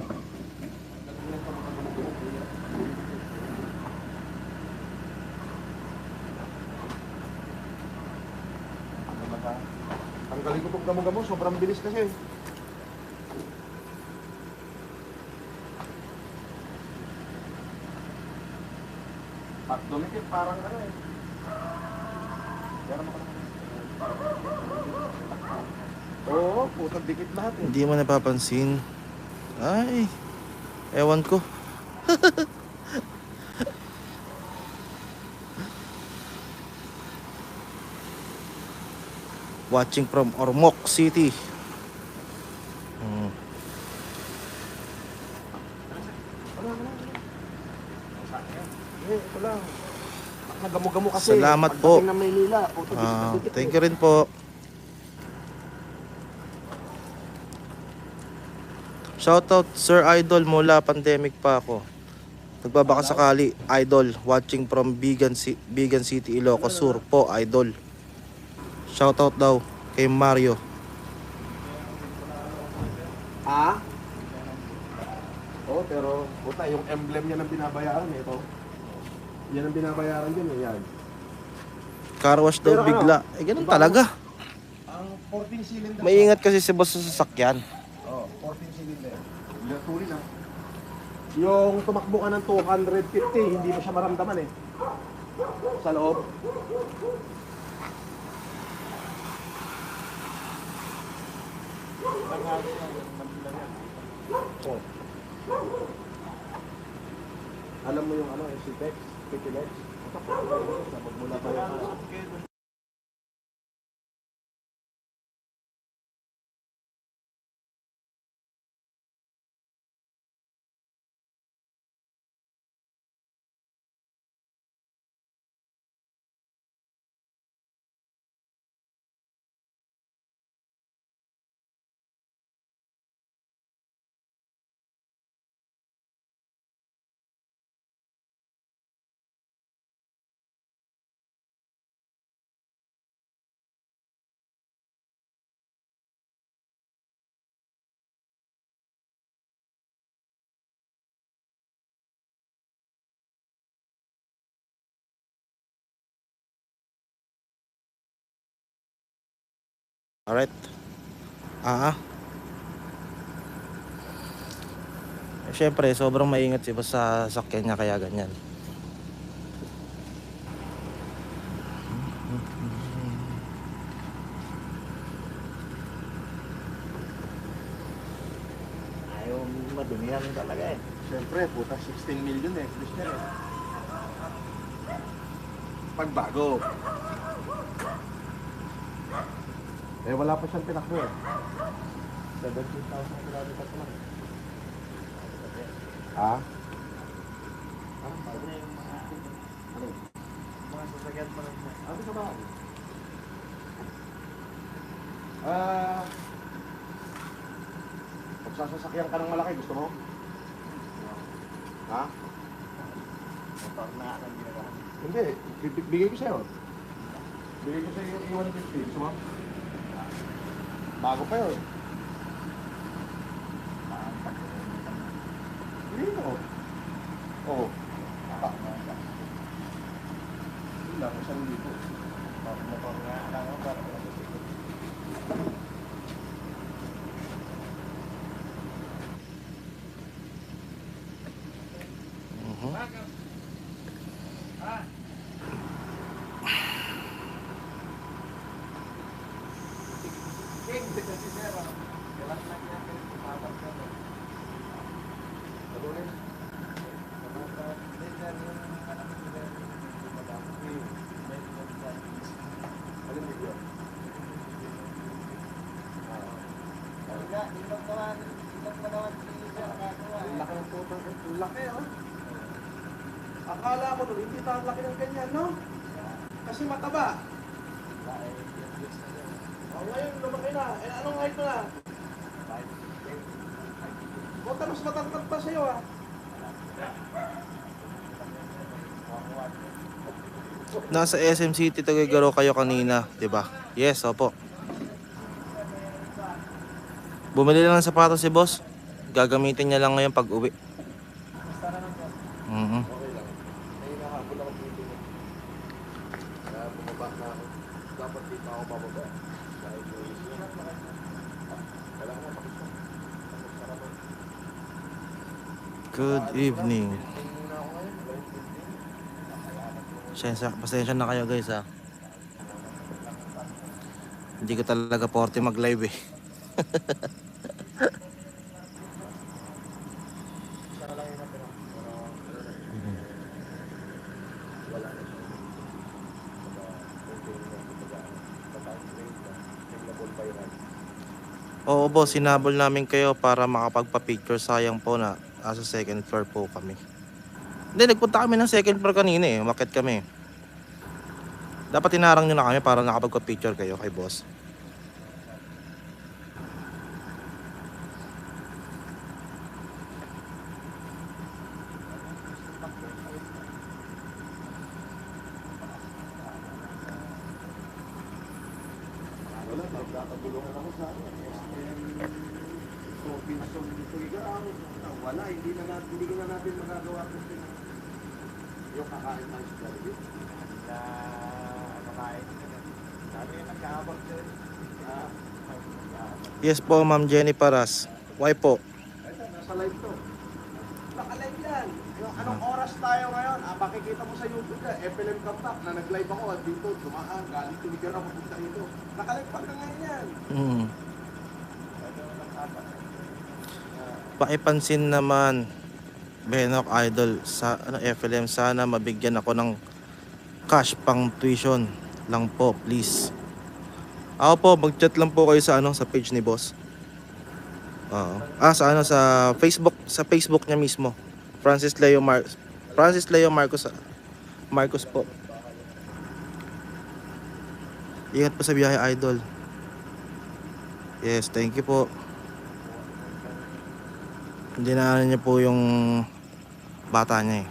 Tanggalin ko itong gamo-gamo. Sobrang bilis kasi. At dumikit parang ano eh. Oo, putang dikit lahat eh. Hindi mo napapansin. Ay, ewan ko. Watching from Ormoc City. Ito lang. Nagamo-gamo kasi. Salamat po. Pagdating ng Maynila, Thank you rin po. Shoutout Sir Idol, mula pandemic pa ako. Nagbabaka sakali, Idol, watching from Bigan City, Ilocos Sur po, Idol. Shoutout daw kay Mario. Ah? Oh, pero puta, yung emblem niya ng binabayaran eh, ito. Yan ang binabayaran din eh, yan. Car wash daw Pero ano, bigla. Eh, ganun talaga. Ang 14 cylinder. Maingat kasi si boss sa sasakyan. Oh, 14 cylinder. Tuloy na. Yung tumakbo ka ng 250, hindi mo siya maramdaman eh. Sa loob. Oh. Alam mo yung ano, si Tex, Petilex? Magmula pa yung Alright. Siyempre, sobrang maingat si boss sa sasakyan niya, kaya ganyan. Ayaw madumihan talaga eh. siyempre, puta 16 million eh. Plus niya eh. Pagbago. Eh wala pa siyang tinakbo eh. 17,000 kilometers lang. Ha? Ano yung mga sasakyan pa lang. Ano sa bahay? Pagsasasakyan ka ng malaki, gusto mo? Ha? Motor na ang ginagawa. Hindi, bigay ko sa'yo. Bigay ko sa'yo yung 150, gusto mo? Bago pa yun. Bigay mo. Oo. Hindi lang, 1,000. Motor na lang ako para Ano Laki ng putang, laki oh. Akala ko doon, hindi pa laki ng ganyan, no? Kasi mataba. Ngayon, lumaki na. Anong height mo na? Buta, mas matangkad pa sa'yo, ah. Nasa SM City Tuguegarao kayo kanina, 'di ba? Yes, opo. Bumili lang ng sapatos si boss. Gagamitin niya lang ngayon pag uwi. Okay lang. May hinahabol ako dito. Kaya bumaba na ako. Dapat dito ako bababa. Dahil wala na pakita. Good evening. Pasensya na kayo guys ha. Hindi ko talaga forte mag live eh. Oo boss, sinabol namin kayo para makapagpa-picture. Sayang po na sa second floor po kami. Hindi, nagpunta kami ng second floor kanina eh. Umakyat kami. Dapat tinarang nyo na kami para nakapagpa-picture kayo kay boss. Wala, magkakatulungan ako sa Robinson Tuguegarao. Wala, hindi ko na natin magagawa kasi yung kakain tayo sa Jollibee. Na makain. Sabi yung nagkahabag doon. Yes po, Ma'am Jenny Paras. Why po? Nasa live to. Naka-live yan. Yung anong oras tayo ngayon? Makikita mo sa YouTube na FLM Comeback na nag-live ako at dito, dumaan, galing Tuguegarao, mapunta dito. Naka-live pa ngayon yan. Pakipansin naman, Benok Idol, sa FLM, sana mabigyan ako ng cash pang tuition lang po, please. Ako po, mag-chat lang po kayo sa sa page ni boss. Sa Facebook niya mismo. Francis Leo Marcos po. Ingat po sa biyahe, idol. Yes, thank you po. Hindi na niya po yung bata niya eh.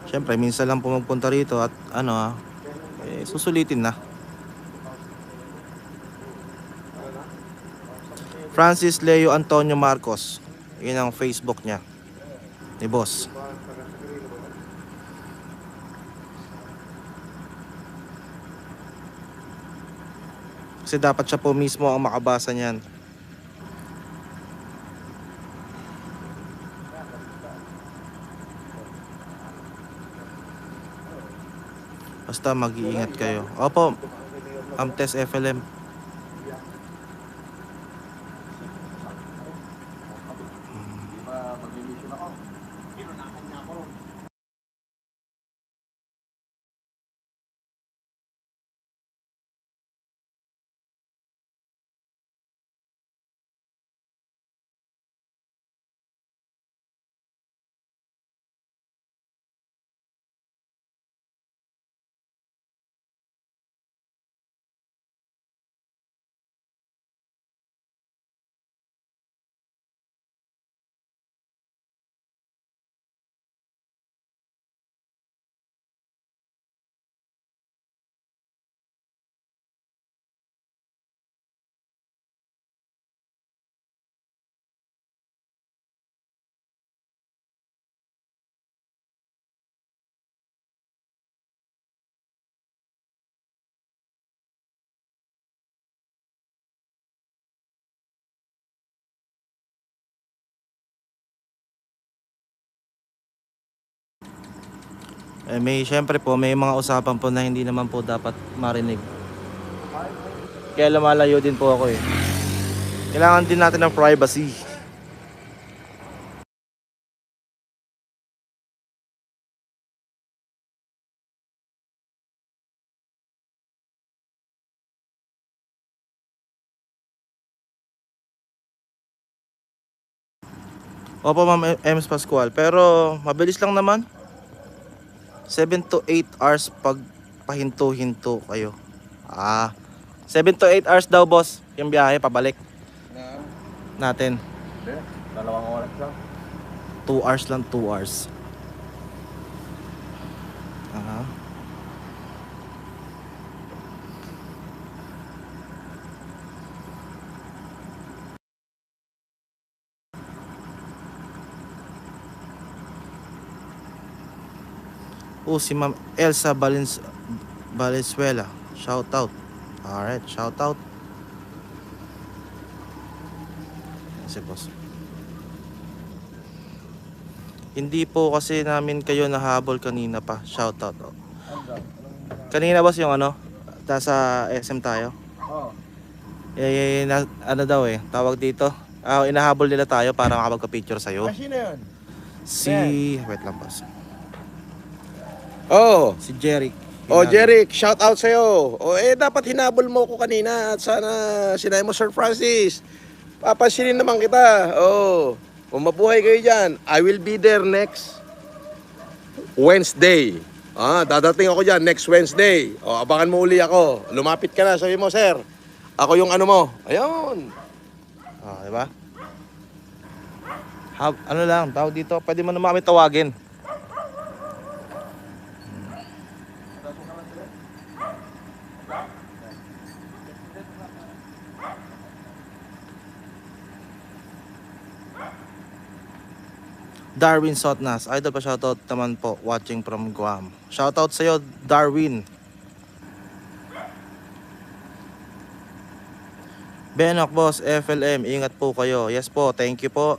Siyempre, minsan lang po magpunta rito at susulitin na. Francis Leo Antonio Marcos. Yun ang Facebook niya ni boss. Kasi dapat siya po mismo ang makabasa niyan. Basta mag-iingat kayo. Opo, Amtes FLM. Siyempre po, may mga usapan po na hindi naman po dapat marinig. Kaya lumalayo din po ako eh. Kailangan din natin ng privacy. Opo, Ma'am Ems Pascual. Pero mabilis lang naman. 7 to 8 hours pag pahinto-hinto kayo. 7 to 8 hours daw, boss. Yung biyahe pabalik natin. Hindi, 2 oras lang. 2 hours lang, 2 hours. Si Ma'am Elsa Valenzuela. Shout out. Alright, shout out. Si boss. Hindi po kasi namin kayo nahabol kanina pa. Shout out. Kanina boss yung nasa SM tayo. Oo. Ano daw tawag dito. Inahabol nila tayo para makapagpa-picture sa'yo. Sino yun? Wait lang boss. Oh. Si Jeric. Oh, Jeric, shout out sa'yo. Dapat hinabol mo ko kanina at sana sinabi mo, Sir Francis. Papansinin naman kita. Kung mabuhay kayo dyan, I will be there next Wednesday. Dadating ako dyan next Wednesday. Abangan mo uli ako. Lumapit ka na, sabi mo, Sir, ako yung ano mo. Ayun. Diba? Ano lang, tawag dito, pwede mo naman kami tawagin. Darwin Sotnas, idol pa, shoutout naman po, watching from Guam. Shoutout sa'yo, Darwin. Benok boss, FLM, ingat po kayo. Yes po, thank you po.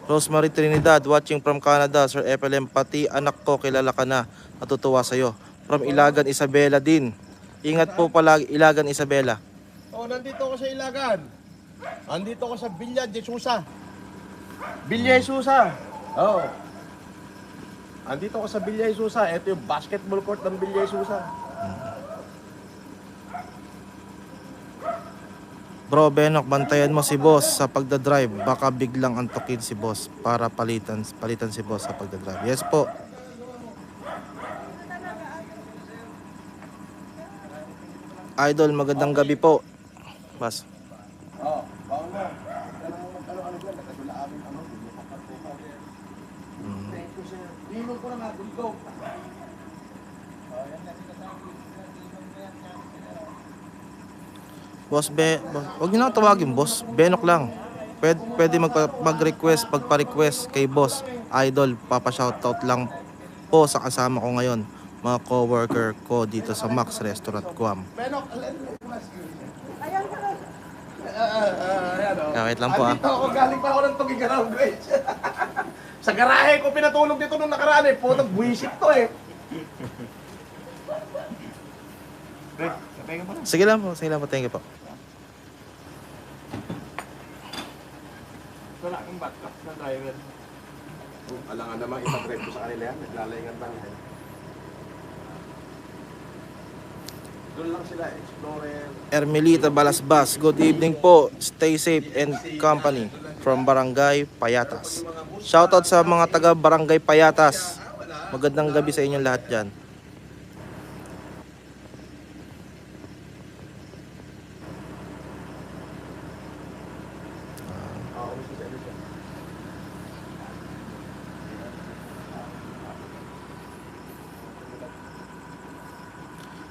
Rosemary Trinidad, watching from Canada. Sir FLM, pati anak ko kilala ka na. Natutuwa sa'yo. From Ilagan, Isabela din. Ingat po palagi, Ilagan, Isabela. Nandito ako sa Ilagan. Nandito ako sa Villa de Susa. Villa de Susa. Nandito ako sa Villa de Susa. Ito yung basketball court ng Villa de Susa. Bro, Benok, bantayan mo si boss sa pagdadrive. Baka biglang antukin si boss para palitan si boss sa pagdadrive. Yes po. Idol, magandang gabi po. Bas. Boss wag niyo na tawagin boss, Benok lang. Pwede mag-request, pagpa-request kay boss Idol, papa-shoutout lang po sa kasama ko ngayon, mga coworker ko dito sa Max Restaurant Guam. Wait lang po Andito ako, galing pa ako ng Tugigaraw, guys. Sa garahe ko pinatulog dito nung nakaraan putang buwisit to Sige lang po, thank you po. Wala kang backup na driver. Alangan naman ipag-drive ko sa kanila yan. Naglalayangan lang yan. Doon lang sila, Explorer. Ermelita Balasbas, good evening po. Stay safe and company from Barangay Payatas. Shoutout sa mga taga Barangay Payatas. Magandang gabi sa inyong lahat dyan.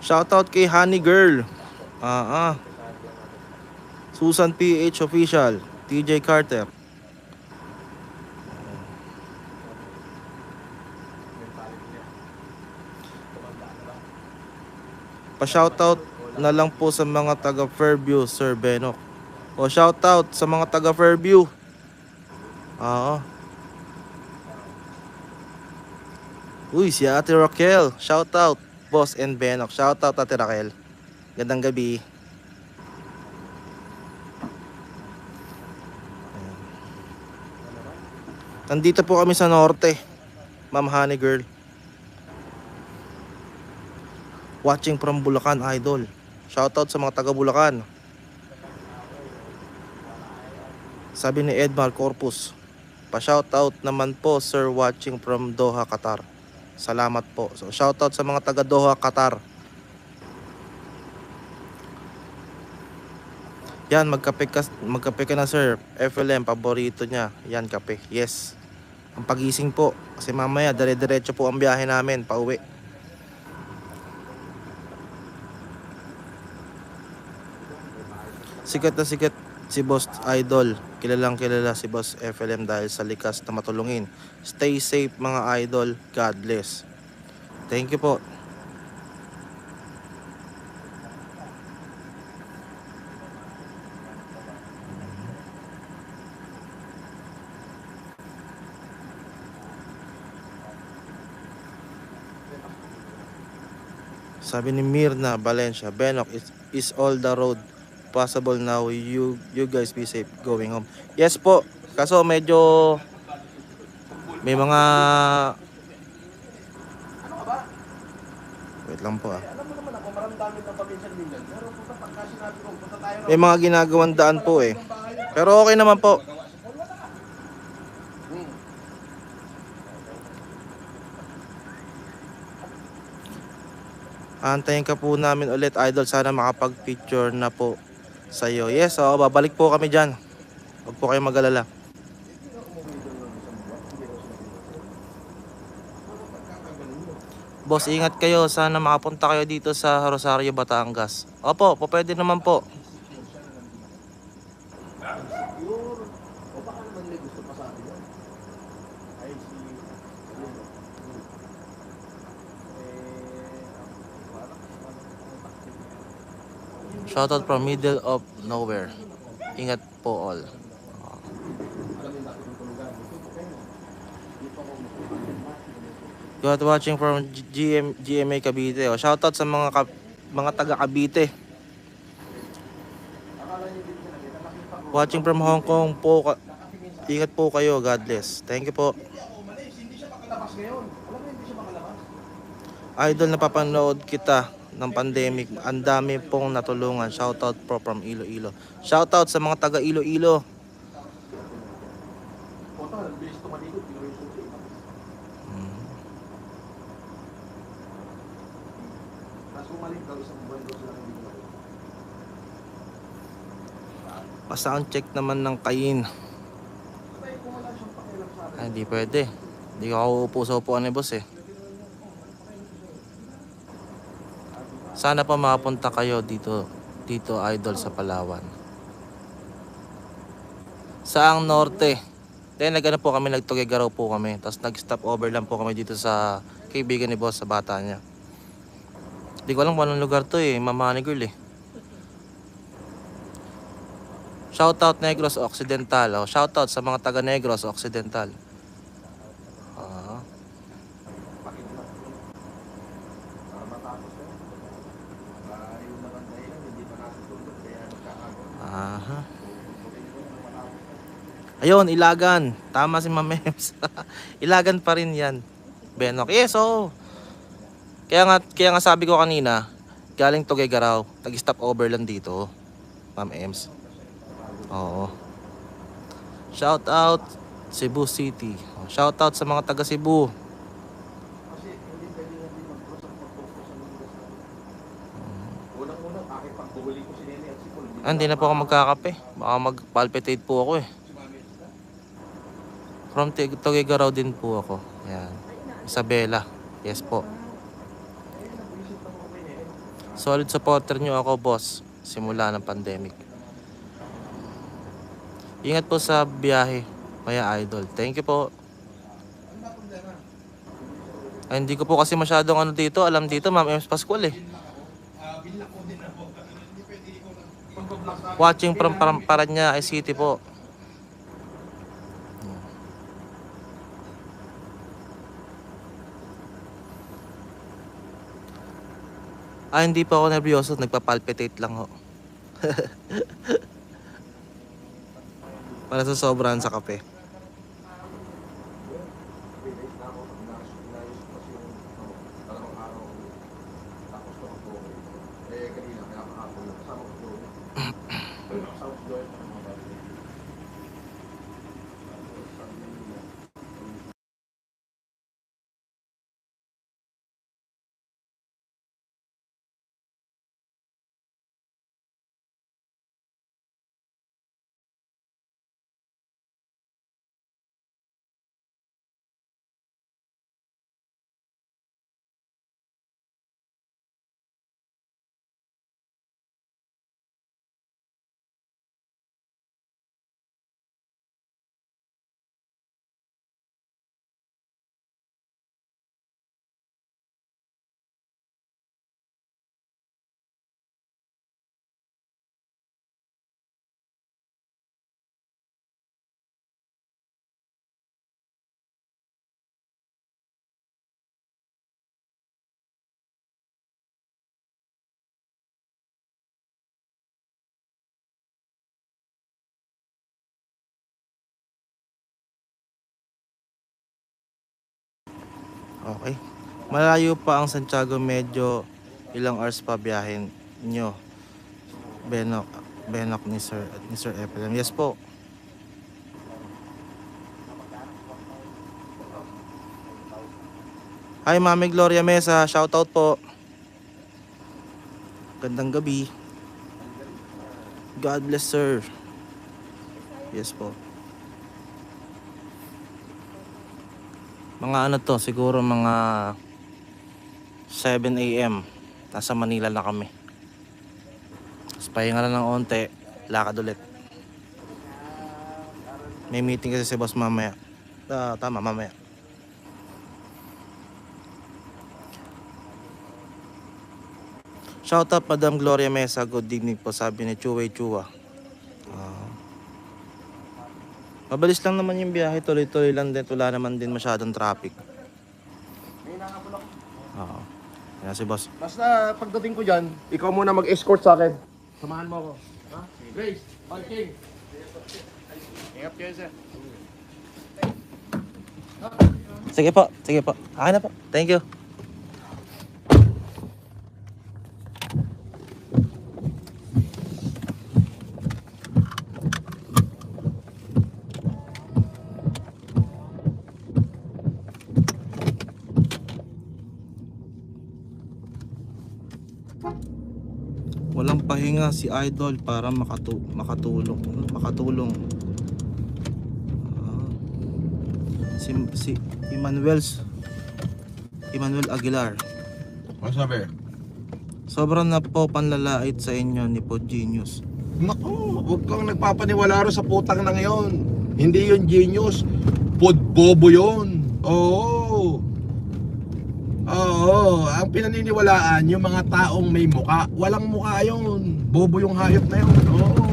Shoutout kay Honey Girl. Susan PH Official, TJ Carter. Pa-shoutout na lang po sa mga taga Fairview, Sir Benok. Shoutout sa mga taga Fairview. Uy, si Ate Raquel. Shoutout, Boss and Benok. Shoutout, Ate Raquel. Gandang gabi. Nandito po kami sa norte, Ma'am Honey Girl. Watching from Bulacan, idol. Shoutout sa mga taga Bulacan. Sabi ni Edmar Corpus, pa-shoutout naman po sir, watching from Doha, Qatar. Salamat po. So shoutout sa mga taga Doha, Qatar. Yan, magkape ka na sir. FLM, paborito niya. Yan, kape. Yes. Ang pagising po. Kasi mamaya, dire-diretso po ang biyahe namin, pauwi. Sikat na sikat si Boss Idol. Kilalang kilala si Boss FLM dahil sa likas na matulungin. Stay safe mga idol. God bless. Thank you po. Sabi ni Mirna Valencia, Benok, is all the road possible now. You guys be safe going home. Yes po. Kaso medyo may mga wait lang po ah. May mga ginagawang daan po eh. Pero okay naman po. Antayin ka po namin ulit idol. Sana makapag-picture na po sa'yo. Yes, babalik po kami dyan. Huwag po kayo mag-alala. Boss, ingat kayo. Sana makapunta kayo dito sa Rosario, Batangas. Opo, pwede naman po. Shoutout from middle of nowhere. Ingat po all. God watching from GMA Cavite. Shoutout sa mga taga Cavite. Watching from Hong Kong po. Ingat po kayo. God bless. Thank you po. Idol, napapanood kita ng pandemic. Ang dami pong natulungan. Shoutout po from Iloilo. Shoutout sa mga taga Iloilo. Pasound check naman ng kain. Ay, hindi pwede. Hindi ako uupo sa upuan ni boss eh. Sana pa makapunta kayo dito idol sa Palawan. Saang norte. Then nagano po kami, nagtugigaraw po kami. Tapos nag-stop over lang po kami dito sa kaibigan ni boss sa bata niya. Hindi ko alam kung anong lugar to eh. Ma'am Honey Girl eh. Shoutout Negros Occidental. Shoutout sa mga taga Negros Occidental. Aha. Ayun, Ilagan. Tama si Ma'am Ems. Ilagan pa rin yan. Benok. Yes, oh. Kaya nga sabi ko kanina, galing Tuguegarao, nag-stop over lang dito, Ma'am Ems. Oo. Shout out Cebu City. Shout out sa mga taga Cebu. Hindi na po ako magkakape. Baka mag-palpitate po ako eh. From Tuguegarao din po ako. Ayan. Isabela. Yes po. Solid supporter nyo ako, boss. Simula ng pandemic. Ingat po sa biyahe, Maya Idol. Thank you po. Ay, hindi ko po kasi masyadong dito. Alam dito, Ma'am Ems Pascual eh. Watching from Parañaque City po. Hindi pa ako nervyoso, nagpa-palpitate lang ho. Para sa sobrahan sa kape. Okay. Malayo pa ang Santiago, medyo ilang hours pa biyahin nyo. Benok ni Sir Efrem. Yes po. Hi Mami Gloria Mesa, shoutout po. Gandang gabi. God bless sir. Yes po. Mga ano to, siguro mga 7 AM. Nasa Manila na kami. Tapos pahinga na ng onte, lakad ulit. May meeting kasi si boss mamaya. Tama, mamaya. Shout out Madam Gloria Mesa, good evening po, sabi ni Chuway Chua. Mabilis lang naman yung biyahe, tuloy-tuloy lang din, wala naman din masyadong traffic. Oo. Yan si boss. Basta pagdating ko dyan, ikaw muna mag-escort sa akin. Samahan mo ako. Ha? Grace, parking. Ingat kayo, sir. Sige po, sige po. Akin na po. Thank you. Walang pahinga si Idol para makatulong. Si Emmanuel Aguilar. Ano sabi? Sobrang na po panlalait sa inyo ni Po Genius. Naku, huwag kang nagpapaniwala rin sa putang na ngayon. Hindi yun genius. Podbobo yun. Oo. Oo, ang pinaniniwalaan yung mga taong may muka. Walang muka yun. Bobo yung hayop na yun. Oo.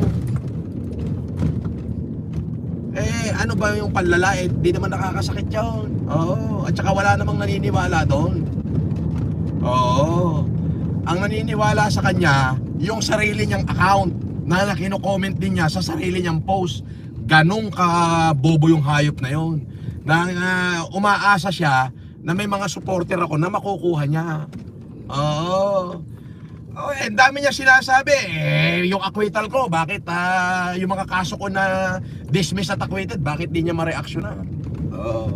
Ano ba yung panlalait? Di naman nakakasakit yun. Oo. At saka wala namang naniniwala doon. Oo. Ang naniniwala sa kanya, yung sarili niyang account na kino-comment din niya sa sarili niyang post. Ganong ka bobo yung hayop na yun. Na umaasa siya na may mga supporter ako na makukuha niya. Oo. Ang dami niya sinasabi. Yung acquittal ko, bakit yung mga kaso ko na dismiss at acquitted, bakit di niya ma-reactionan? Oo.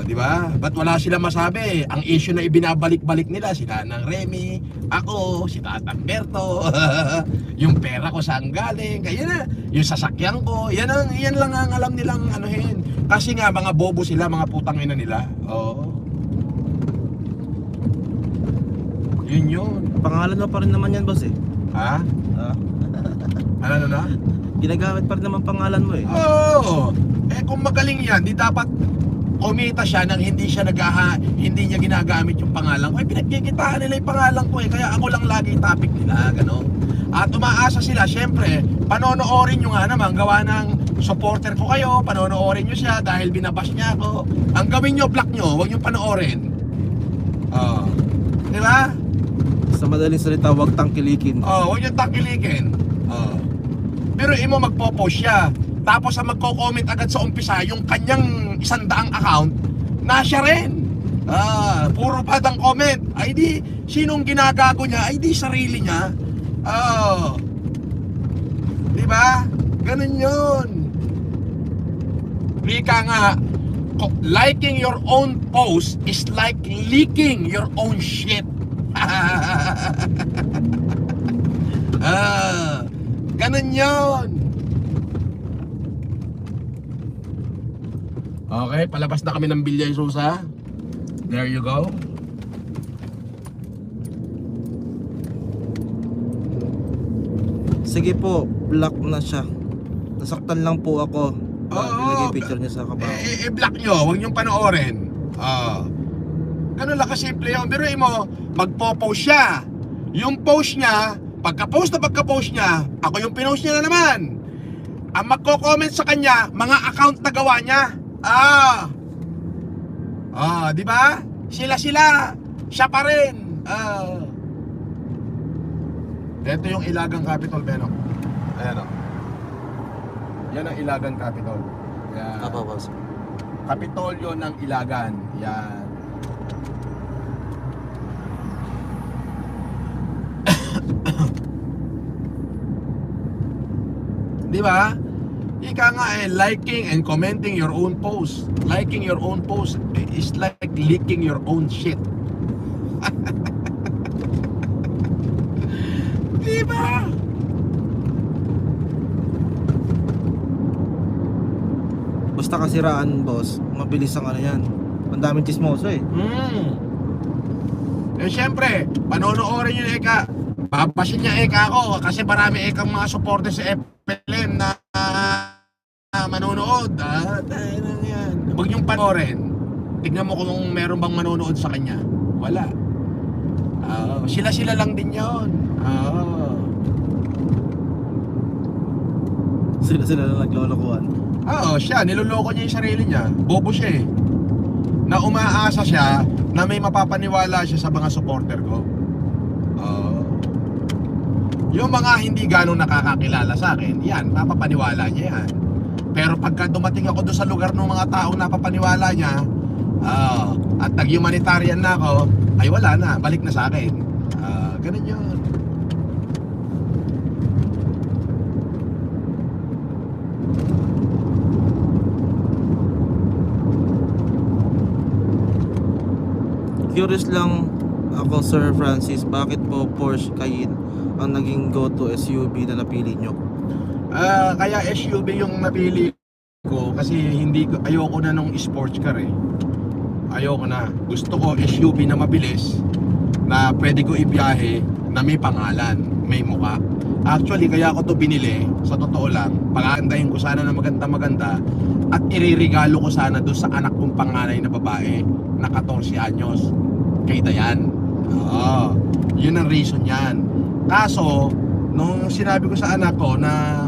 Di ba? Ba't wala sila masabi? Ang issue na ibinabalik-balik nila, sila ng Remy, ako, si Tatang Berto, yung pera ko saan galing, kaya na, yung sasakyan ko, yan lang ang alam nilang anuhin. Kasi nga, mga bobo sila, mga putang ina nila. Oo. Yun. Pangalan mo pa rin naman yan, boss eh. Ha? Ano na? Ginagamit pa rin naman pangalan mo eh. Oo. Kung magaling yan, di dapat kumita siya nang hindi niya ginagamit yung pangalan ko. Pinagkikitaan nila yung pangalan ko eh. Kaya ako lang lagi topic nila, gano'n. At umaasa sila, syempre, panonoorin nyo nga naman, gawa ng supporter ko kayo, panonoorin nyo siya dahil binabash niya ako. Ang gawin nyo, block nyo, huwag nyo panoorin. Di ba? Sa madaling salita, huwag tangkilikin. Huwag nyo tangkilikin. Pero imo magpo-post siya. Tapos ang magko-comment agad sa umpisa, yung kanyang 100 account, na siya rin. Puro badang comment. Ay di, sinong ginagago niya? Ay di, sarili niya. Di ba? Ganun yun. Rika nga, liking your own post is like leaking your own shit. Ganun yun. Okay, palabas na kami ng Bilyay Susa. There you go. Sige po, block na siya. Nasaktan lang po ako. Nilagay picture niya sa kabaho. I-block nyo, huwag nyong panoorin. Ganun lang kasimple yun. Pero mo, magpo-post siya. Yung post niya, pagka-post niya, ako yung pinost niya na naman. Ang magko-comment sa kanya, mga account na gawa niya. Di ba? Sila, siya pa rin. Ito yung Ilagang Capitol, Benok. Ayan o. Yan ang Ilagan Capitol. Yan. Boss. Kapitolyo ng Ilagan. Yan. Di ba? Ika nga liking and commenting your own post. Liking your own post is like leaking your own shit. Di ba? Basta kasiraan, boss, mabilis ang ano yan. Ang daming chismoso eh. Eh syempre, panonoorin nyo na Eka. Papasin niya Eka ako kasi marami Ekang mga supporters sa FLM na manonood. Yan. Huwag niyong panoorin. Tignan mo kung meron bang manonood sa kanya. Wala. Sila lang din yun. Sila lang naglolokohan. Siya, niloloko niya yung sarili niya. Bobo siya eh. Na umaasa siya na may mapapaniwala siya sa mga supporter ko. Yung mga hindi ganong nakakakilala sa akin, yan, mapapaniwala niya yan. Pero pagka dumating ako doon sa lugar ng mga tao na papaniwala niya, at nag-humanitarian na ako, ay wala na, balik na sa akin. Ganun yun. Curious lang ako, Sir Francis, bakit po Porsche Cayenne ang naging go-to SUV na napili nyo? Kaya SUV yung napili ko kasi ayoko na nung sports car eh. Ayoko na. Gusto ko SUV na mabilis, na pwede ko ibiyahe, na may pangalan, may mukha. Actually, kaya ako to binili, sa totoo lang, pagandahin ko sana na maganda at iririgalo ko sana doon sa anak kong panganay na babae na 14 anyos, kay Dayan. Yun ang reason yan. Kaso, nung sinabi ko sa anak ko na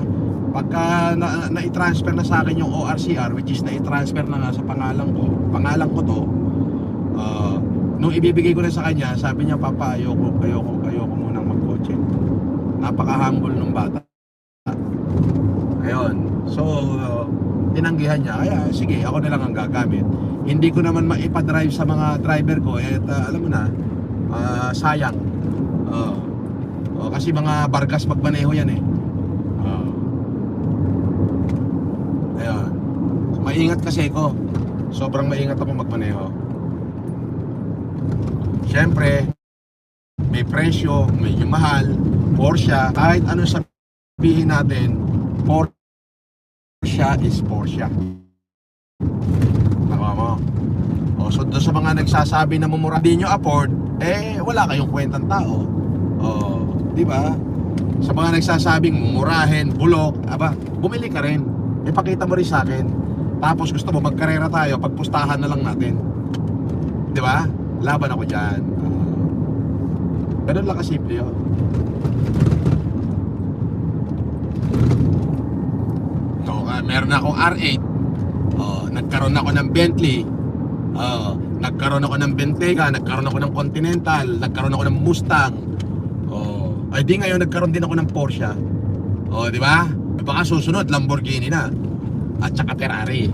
pagka na-transfer na sa akin yung ORCR, which is na-transfer na nga sa pangalan ko to, nung ibibigay ko na sa kanya, sabi niya, Papa, ayoko munang magkotse. Napaka-humble ng bata. Ayun. So, tinanggihan niya. Kaya, sige, ako na lang ang gagamit. Hindi ko naman maipa-drive sa mga driver ko. Alam mo na, sayang. Kasi mga bargas magmaneho yan eh. Ayun. Maingat kasi ko. Sobrang maingat ako magmaneho. Siyempre, may presyo, medyo mahal. Porsche, kahit ano sabihin natin, Porsche is Porsche. Tama mo? So doon sa mga nagsasabi na mumura di nyo afford, wala kayong kwentang tao. Di ba? Sa mga nagsasabing mumurahin, bulok, bumili ka rin. Ipakita mo rin sa akin. Tapos gusto mo magkarera tayo, pagpustahan na lang natin. Di ba? Laban ako dyan. Ganun lang kasimple yun. Meron akong R8. Nagkaroon ako ng Bentley. Nagkaroon ako ng Bentayga, nagkaroon ako ng Continental, nagkaroon ako ng Mustang. Ay di ngayon nagkaroon din ako ng Porsche. Di ba? Baka susunod Lamborghini na. At saka Ferrari.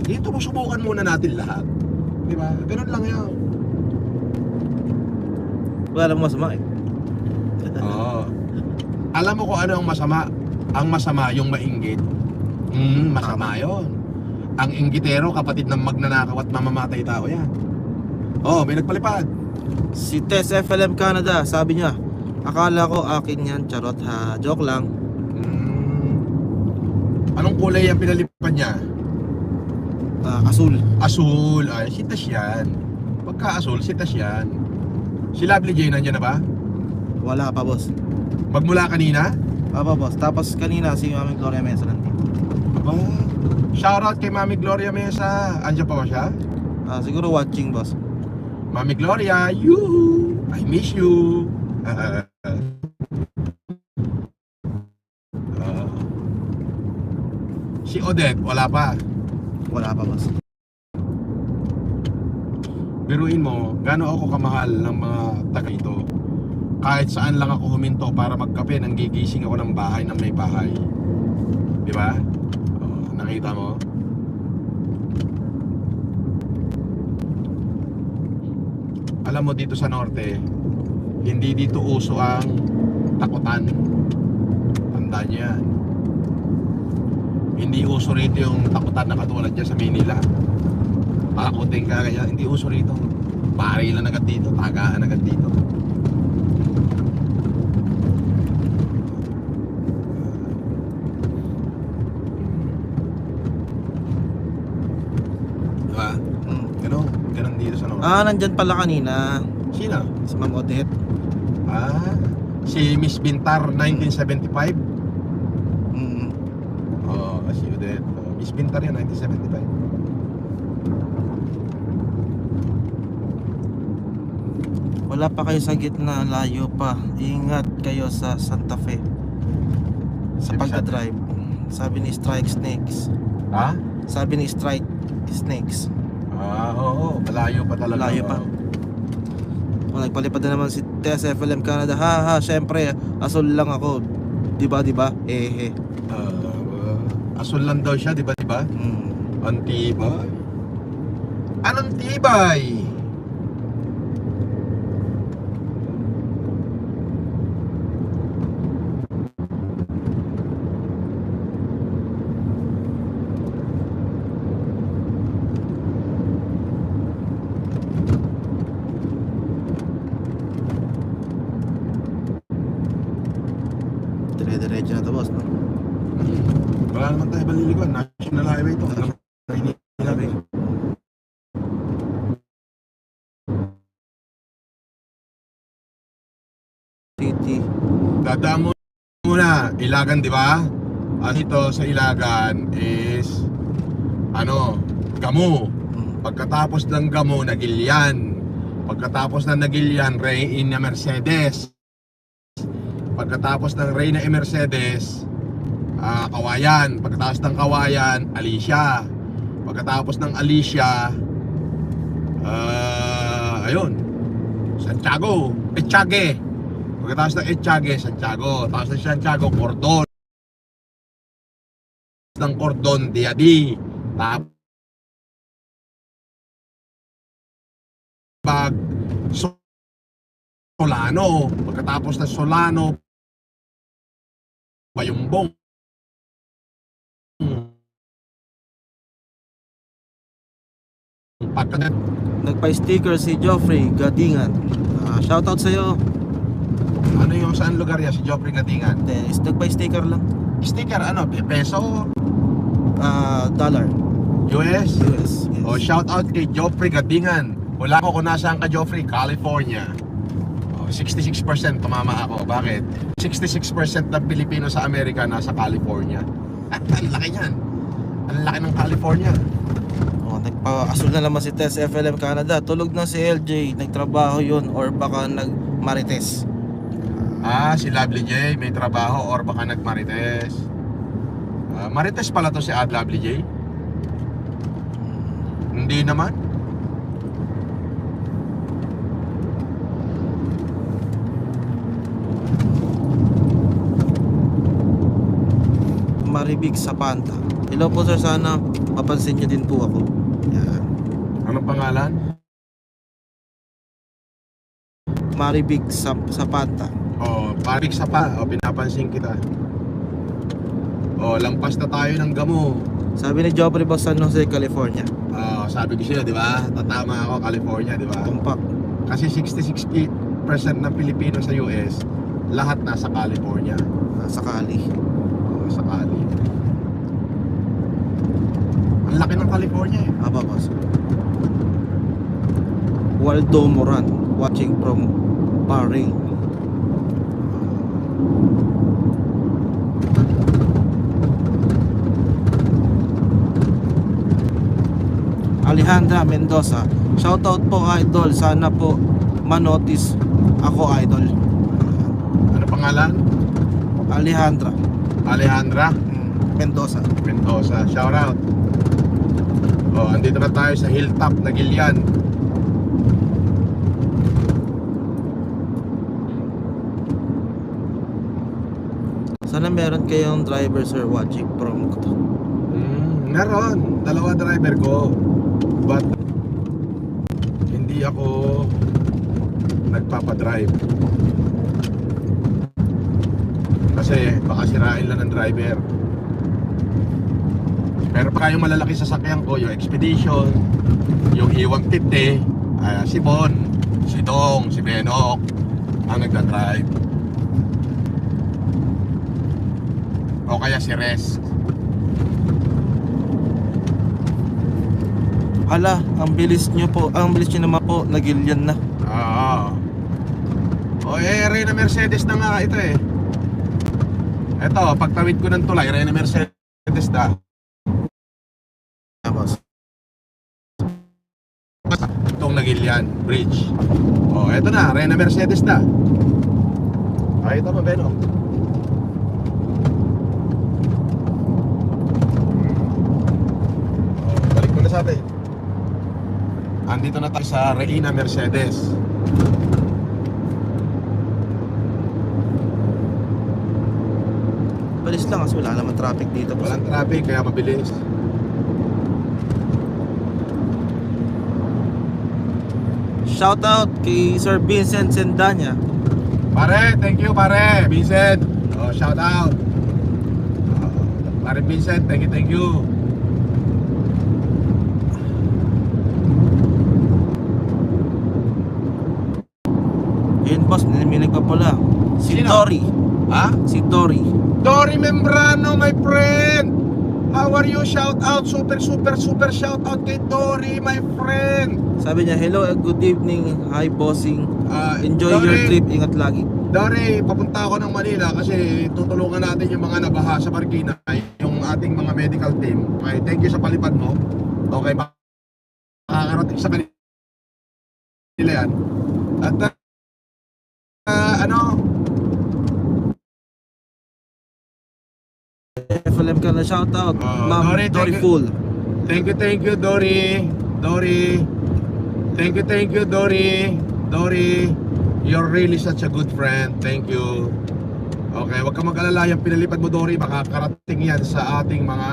Dito subukan muna natin lahat. Di ba? Ganun lang 'yan. Wala namang masama eh. Alam mo kung ano ang masama? Ang masama yung mainggit. Masama yun. Ang inggitero, kapatid ng magnanakaw at mamamatay tao yan. May nagpalipad. Si Tess FLM Canada, sabi niya, akala ko akin yan, charot ha, joke lang. Anong kulay ang pinalipad niya? Asul. Asul, si Tess yan. Pagka asul, si Tess yan. Si Lovely J nandiyan na ba? Wala pa, boss. Magmula kanina? Boss. Tapos kanina si Mami Gloria Mesa nandito. Shoutout kay Mami Gloria Mesa. Andiyan pa ba siya? Siguro watching, boss. Mami Gloria, I miss you. Si Odette, wala pa. Wala pa, boss. Biruin mo, gaano ako kamahal ng mga taga ito. Kahit saan lang ako huminto para magkape, nang gigising ako ng bahay ng may bahay. Di ba? Nakita mo? Alam mo dito sa norte, hindi dito uso ang takutan. Tandaan niyo yan. Hindi uso rito yung takutan na katulad dyan sa Manila. Palakutin ka kaya, hindi uso rito. Barilan agad dito, tagaan agad dito. Diba? Ganun dito sa Nora. Nandyan pala kanina. Sino? Si Ma'am Odette. Si Miss Bintar 1975. Si Odette. Miss Bintar yan 1975. Wala pa kayo sa gitna, layo pa. Ingat kayo sa Santa Fe sa pagka-drive. Sabi ni Strike Snakes. Ha? Sabi ni Strike Snakes. Oo, malayo pa talaga. Malayo pa. Nagpalipad na naman si TSFLM Canada. Ha, syempre, asol lang ako. Diba? Asol lang daw siya, diba? Ang tibay. Anong tibay? Dire-diretso na to, boss, no? Wala naman tayo baliliguan. National highway ito. City. Dadaan muna Ilagan, di ba? At ito sa Ilagan is Gamo. Pagkatapos ng Gamo, Nagilian. Pagkatapos ng Nagilian, Reyna Mercedes. Pagkatapos ng Reyna Mercedes, Kawayan. Pagkatapos ng Kawayan, Alicia. Pagkatapos ng Alicia, Santiago, Echage. Pagkatapos ng Echage, Santiago. Tapos ng Santiago, Cordon. Ng Cordon, Diadi. Tapos Solano. Pagkatapos ng Solano, Bayumbong. Nagpa-sticker si Joffrey Gadingan. Shoutout sa'yo. Ano yung saan lugar yan? Si Joffrey Gadingan? Nagpa-sticker lang. Sticker peso? Dollar. US? US, yes. O shoutout kay Joffrey Gadingan. Wala ko kung nasaan ka, Joffrey. California. 66% tumama ako. Bakit? 66% ng Pilipino sa Amerika nasa California. Ang laki niyan. Ang laki ng California. Nagpa-asol na naman si TSFLM Canada. Tulog na si LJ. Nagtrabaho yun or baka nagmarites. Si Lovely J may trabaho or baka nagmarites. Marites pala to si Lovely J? Hindi naman. Maribig sa Panta. Hello po sir, sana mapansin niyo din po ako. Yan. Anong pangalan? Maribig sa Panta. Maribig sa pinapansin kita. Lampas na tayo ng Gamo. Sabi ni Joffrey Boss, San Jose, California. Sabi ko sa'yo, di ba? Tatama ako, California, di ba? Tumpak. Kasi 66% ng Pilipino sa US, lahat nasa California. Nasa Cali. Sa Cali. Ang laki ng California eh. Boss. Waldo Moran, watching from Bahrain. Alejandra Mendoza, shoutout po idol, sana po manotice ako idol. Ano pangalan? Alejandra Mendoza. Shout out. Andito na tayo sa Hilltop, Nagilian. Sana meron kayong driver sir watching from Meron, dalawa driver ko. But hindi ako nagpapadrive. Kasi baka sirain lang ng driver. Pero pa yung malalaki sasakyan ko, yung Expedition, yung E150, si Bon, si Dong, si Benok ang nagdadrive. O kaya si Res. Hala, ang bilis nyo po. Ang bilis nyo naman po, nagilyan na. Oo. Reyna Mercedes na nga ito eh. Ito, pagtawid ko ng tulay, Reyna Mercedes na. Tapos, Itong Nagilian Bridge. Eto na, Reyna Mercedes na. Ito pa, Beno. Balik mo na sa atin. Andito na tayo sa Reyna Mercedes. balis lang kasi wala naman traffic dito. Walang traffic kaya mabilis. Shout out kay Sir Vincent Sendanya. Pare, thank you pare, Vincent. Shout out. Pare Vincent, thank you. Yun boss, niliminig pa pala. Si Sino? Dory. Ha? Si Dory. Dory Membrano, my friend. How are you? Shout out, super shout out kay Dory, my friend. Sabi niya, hello, good evening. Hi bossing. Enjoy Dory, your trip. Ingat lagi. Dory, papunta ako ng Manila kasi tutulungan natin yung mga nabaha sa Marikina, yung ating mga medical team. Okay, thank you sa palipad mo. Okay, makakarating sa kanila yan. At FLM ka na shout out. Ma'am Dory, Dory thank you. Full. Thank you, Dory. Thank you, Dory. Dory, you're really such a good friend. Thank you. Okay, wag ka mag-alala, yung pinalipad mo, Dory, makakarating yan sa ating mga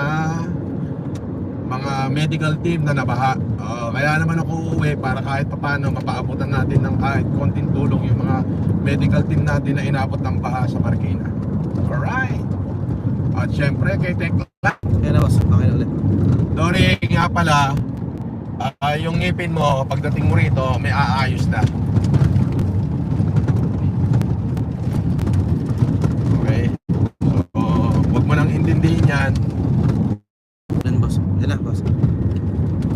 medical team na nabaha. Kaya naman ako uuwi para kahit paano mapaabutan natin ng kahit konting tulong yung mga medical team natin na inabot ng baha sa Marikina. Alright. At syempre, kay Tekla. Yan na boss, okay na ulit. Dory, nga pala, yung ngipin mo, pagdating mo rito, may aayos na. Okay? So, huwag mo nang intindihin yan. Yan boss. Yan na boss.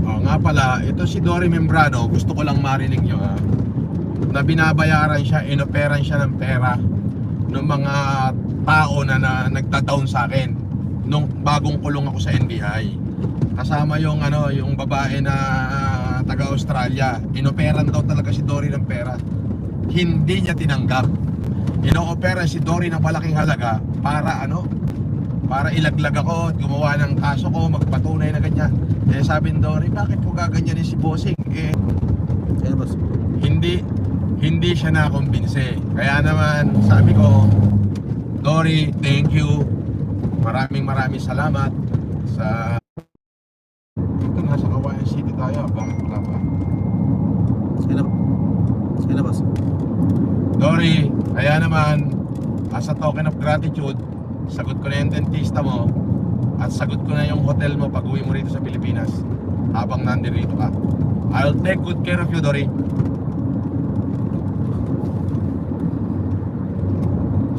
Nga pala, ito si Dory Membrano, gusto ko lang marinig nyo na binabayaran siya, inoperan siya ng pera ng mga tao na nagda-down sa akin nung bagong kulong ako sa NBI. Kasama yung yung babae na taga Australia. Inoperan daw talaga si Dory ng pera. Hindi niya tinanggap. Ino-opera si Dory ng malaking halaga para para ilaglag ako at gumawa ng kaso ko, magpatunay na ganyan. Sabi ni Dory, bakit ko gaganyanin si Bossing? Yan boss. Hindi siya nakumbinse. Kaya naman sabi ko, Dory, thank you. Maraming salamat sa ito na sa Kawayan City tayo. Bakit wala pa? Yan na boss. Dory, kaya naman as a token of gratitude, sagot ko na yung dentista mo at sagot ko na yung hotel mo pag uwi mo rito sa Pilipinas habang nandito ka. I'll take good care of you, Dory.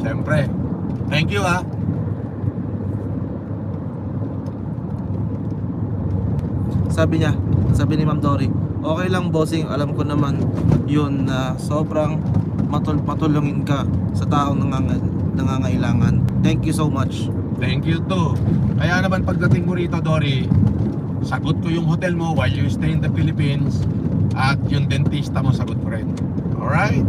Siyempre, thank you ha. Sabi ni Ma'am Dory, okay lang bossing, alam ko naman yun na sobrang matulungin ka sa taong nangangailangan. Thank you so much. Thank you too. Kaya naman pagdating mo rito, Dory, sagot ko yung hotel mo while you stay in the Philippines at yung dentista mo sagot ko rin. Alright?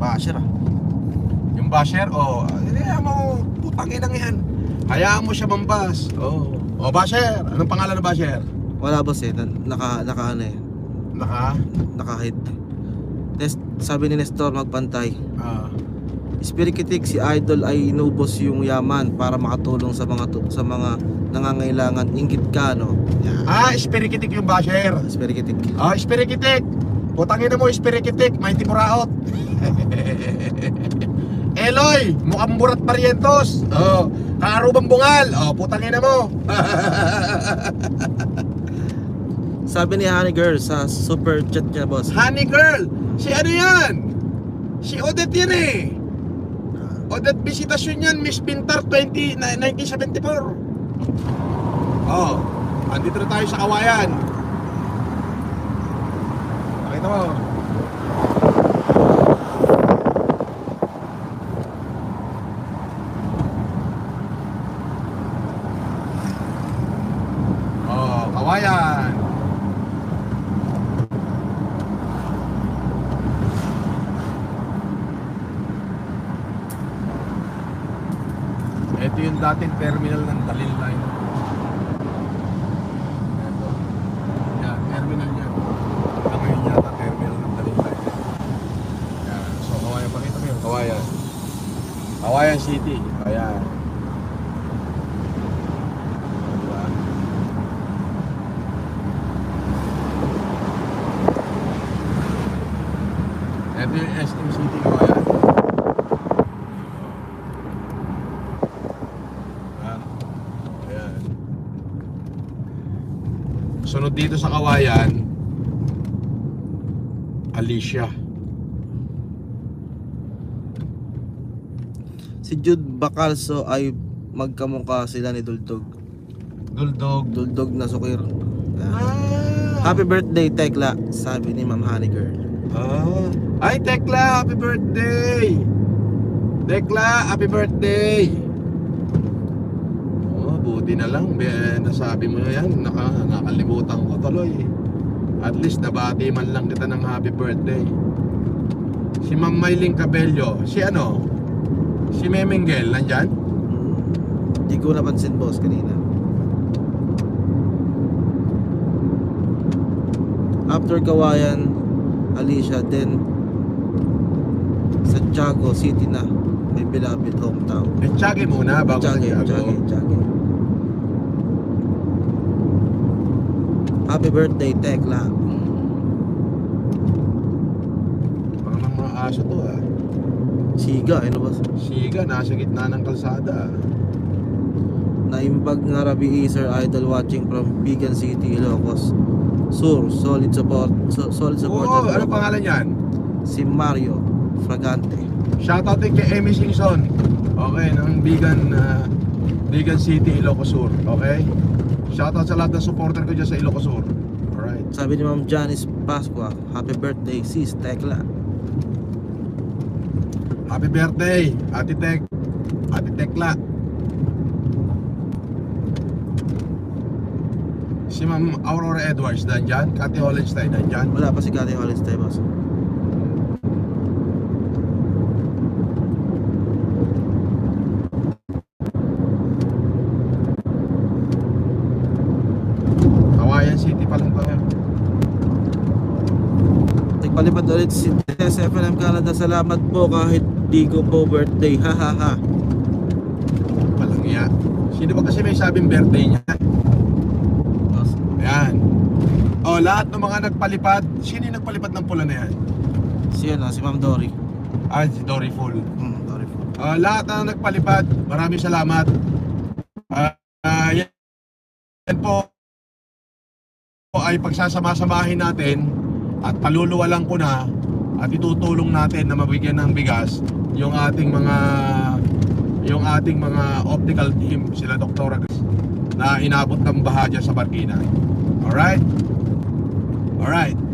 Basher Yung basher, hayaan mo, putangin lang yan. Hayaan mo siya mambas. Basher, anong pangalan ng basher? Wala boss naka Naka? Naka-hide. Sabi ni Nestor magpantay. Spirikitik, si Idol ay inubos yung yaman para makatulong sa mga nangangailangan. Inggit ka, no? Yan. Spirikitik yung basher. Spirikitik. Spirikitik. Putangin mo, Spirikitik. May timuraot. Eloy, mukhang burat parientos. Kaarubang bungal. Putangin mo. Sabi ni Honey Girl sa super chat niya, boss. Honey Girl. Si ano yan? Si Odette yan eh. Odette Visitasyon yan, Miss Pintar 1974. Andito na tayo sa Kawayan. Nakita mo. Kawayan. Ito yung dating terminal ng Dalil Line. Ito. Yan, terminal yan. Ito ngayon yata terminal ng Dalil Line. Yan. So, Kawayan, pakita mo yun. Kawayan. Kawayan City. Ayan. Diba? Ito yung SM City, Kawayan. Sunod dito sa Kawayan, Alicia. Si Jude Bacalso ay magkamukha sila ni Duldog. Duldog na sukir. Happy birthday, Tekla, sabi ni Ma'am Honey Girl. Ay, Tekla, happy birthday! Tekla, happy birthday! Buti na lang, nasabi mo na yan, nakalimutan ko tuloy. At least nabati man lang kita ng happy birthday. Si Ma'am Mylene Cabello, si ano? Si Memengel, nandyan? Hindi ko napansin, boss, kanina. After Kawayan, Alicia, then Santiago City na. May bilapit hometown. Tiyago muna bago Santiago. Tiyago. Happy birthday, Tekla. Mga aso to Siga, ano ba? Siga, nasa gitna ng kalsada. Naimbag na Rabi Sir Idol watching from Bigan City, Ilocos Sur. Solid support. Solid support. Ano pangalan yan? Si Mario Fragante. Shoutout din kay Amy Singson. Okay, ng Bigan City, Ilocos Sur. Okay? Shoutout sa lahat ng supporter ko dyan sa Ilocos Sur. Alright. Sabi ni Ma'am Janice Pasqua, happy birthday, sis Tekla. Happy birthday, Ate Tekla. Si Ma'am Aurora Edwards, nandyan? Cathy Hollenstein, nandyan? Wala pa si Cathy Hollenstein, boss. Nagpalipad ulit si SFLM Canada. Salamat po kahit di ko po birthday. Hahaha. Walang iya. Sino ba kasi may sabing birthday niya? Ayan. Lahat ng mga nagpalipad. Sino yung nagpalipad ng pula na yan? Si Ma'am Dory. Si Dory Full. Dory Full. Lahat na nagpalipad, maraming salamat. Yan po ay pagsasama-samahin natin at paluluwalan ko na at itutulong natin na mabigyan ng bigas yung ating mga optical team, sila Dr. na inabot ng baha dyan sa Barkina. Alright?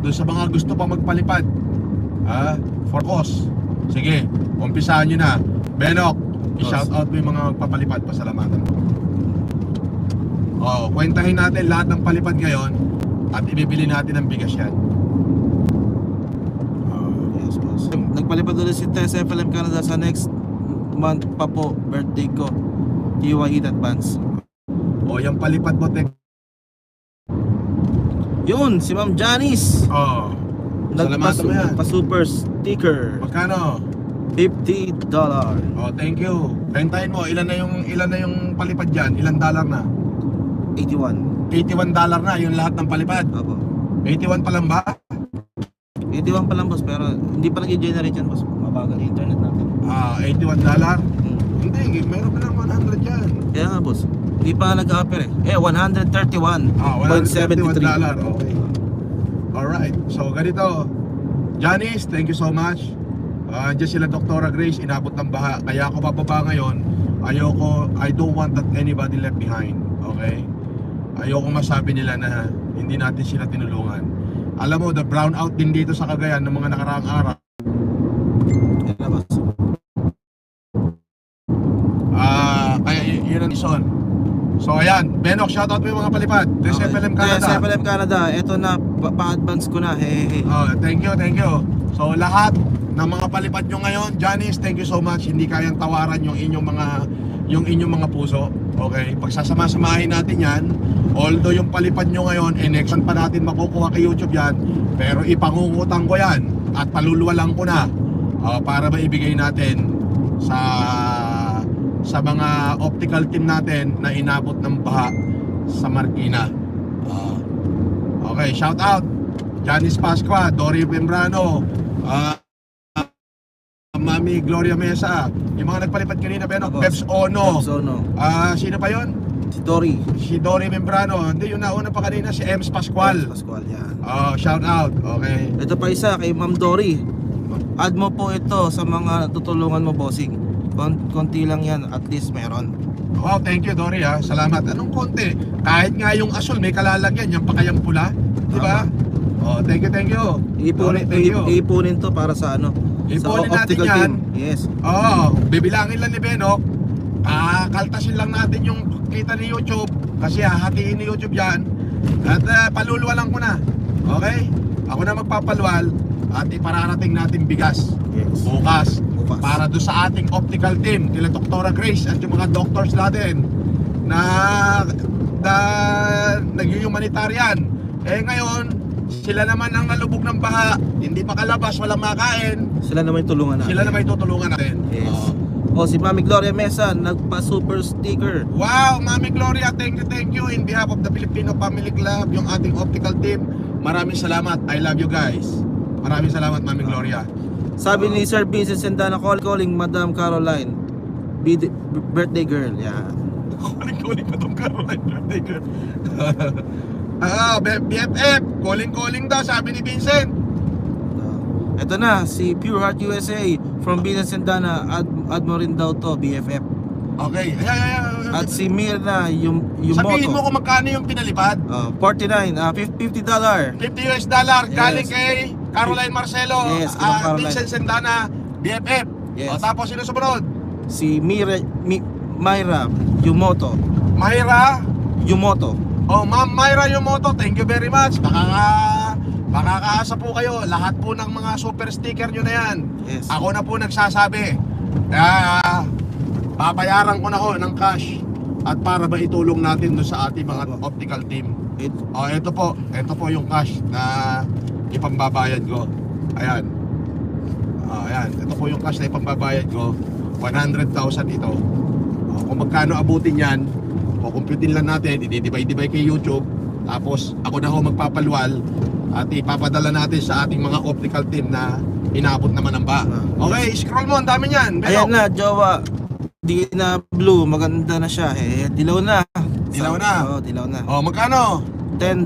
Doon sa mga gusto pa magpalipad for cause, sige, umpisahan nyo na. Benok, i-shout out mo yung mga magpapalipad, pasalamatan mo. Kwentahin natin lahat ng palipad ngayon at ibibili natin ng bigas yan. Yes, boss. Nagpalipad ulit si SFLM Canada sa next month pa po, birthday ko. TY in advance. Yung palipad mo, Tek. Yun, si Ma'am Janice. Salamatan mo yan. Nagpa-super sticker. Magkano? $50. Oh, thank you. Bentahin mo, ilan na yung palipad diyan? Ilang dollar na? 81. $81 na yung lahat ng palipad. Opo. 81 pa lang ba? 81 pa lang boss, pero hindi pa nag-generate yan boss. Mabagal yung internet natin. $81? Hmm. Hindi, meron pa lang 100 dyan. Kaya nga boss, hindi pa nag-offer eh. 131.73. $131. Okay. Alright, so ganito. Janice, thank you so much. Diyan sila Dr. Grace, inabot ng baha. Kaya ako bababa ngayon. I don't want that anybody left behind. Okay? Ayoko masabi nila na hindi natin sila tinulungan. Alam mo, the brownout din dito sa Cagayan ng mga nakaraang araw. Kaya na boss. Kaya yun ang reason. So ayan, Benok, shoutout mo yung mga palipad. DSFLM Canada. DSFLM Canada, eto na, pa-advance ko na. Hey. Thank you. So lahat ng mga palipad nyo ngayon, Janice, thank you so much. Hindi kayang tawaran yung inyong mga puso. Okay, pagsasama-samahin natin yan. Although yung palipad nyo ngayon, next pa natin makukuha kay YouTube yan, pero ipangungutang ko yan at paluluwalang ko na para maibigay natin sa mga optical team natin na inabot ng baha sa Marikina. Okay, shout out Janice Pascua, Dory Membrano, Mami Gloria Mesa, yung mga nagpalipad kanina, Benok, Bebs Ono. Sino pa yon? Si Dory Membrano. Hindi, yung nauna pa kanina, si Ems Pascual. Yan. Shout out, okay. Ito pa isa kay Ma'am Dory. Add mo po ito sa mga tutulungan mo, bossing. Konti lang yan, at least meron. Wow, thank you Dory ha. Salamat. Anong konti? Kahit nga yung asol may kalalagyan, yung pakayang pula, di ba? Thank you. Ipunin to para sa ano? Ipunin sa natin optical yan. team. Yes. Bibilangin lang ni Benok. Kaltasin lang natin yung kita ni YouTube kasi hahatiin ni YouTube yan. At paluluwalan ko na. Okay? Ako na magpapalwal at ipararating natin bigas. Yes. Bukas. Para do sa ating optical team, kila Dr. Grace at yung mga doctors natin na nag-humanitarian. Ngayon, sila naman ang nalubog ng baha, hindi makalabas, walang makain. Sila naman yung tulungan natin. Sila naman yung tutulungan natin. Yes. Si Mami Gloria Mesa, nagpa-super sticker. Wow, Mami Gloria, thank you. In behalf of the Filipino Family Club, yung ating optical team, maraming salamat. I love you guys. Maraming salamat, Mami Gloria. Sabi ni Sir Vincent Sendana, calling Madam Caroline, birthday girl. Yeah. Calling Madam Caroline, birthday girl. BFF, calling daw, sabi ni Vincent. Ito na, si Pure Heart USA from Vincent Sendana, add mo rin daw to, BFF. Okay. At si Mirna, yung sabihin moto. mo kung magkano yung pinalipad. $49, $50. $50 galing kay Caroline Marcelo. Yes, Caroline. Vincent Sendana, BFF. Yes. Tapos sino sumunod? Si Myra Yumoto. Myra Yumoto. Ma'am Myra Yumoto, thank you very much. Makakaasa po kayo. Lahat po ng mga super sticker nyo na yan. Yes. Ako na po nagsasabi. Papayaran ko na ho ng cash at para ba itulong natin doon sa ating mga optical team. Ito po yung cash na ipambabayad ko. Ayan. Ayan, ito po yung cash na ipambabayad ko. 100,000 ito. Kung magkano abutin yan, kukumputin lang natin, i-divide kay YouTube. Tapos ako na ho magpapalwal at ipapadala natin sa ating mga optical team na inabot naman ng ba. Okay, scroll mo, ang dami niyan. Ayan na, jowa. Di na blue, maganda na siya. Dilaw na. Dilaw na? Dilaw na. Magkano? $10.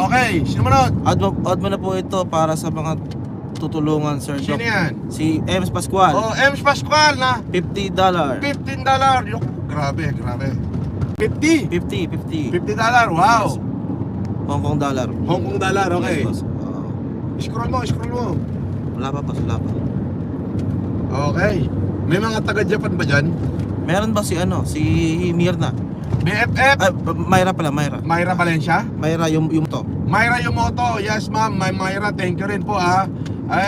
Okay, sinumunod? Add mo na po ito para sa mga tutulungan, Sir Sino Doc. yan? Si Ems Pascual. Ems Pascual na $50. $15. Grabe. 50? $50, wow. Yes. Hong Kong dollar. Okay. Yes, Scroll mo. Wala pa. Okay. May mga taga-Japan ba dyan? Meron ba si Mirna? BFF? Myra pala, Myra. Myra Valencia? Myra yung to. Myra Yumoto, yes ma'am. Myra, thank you rin po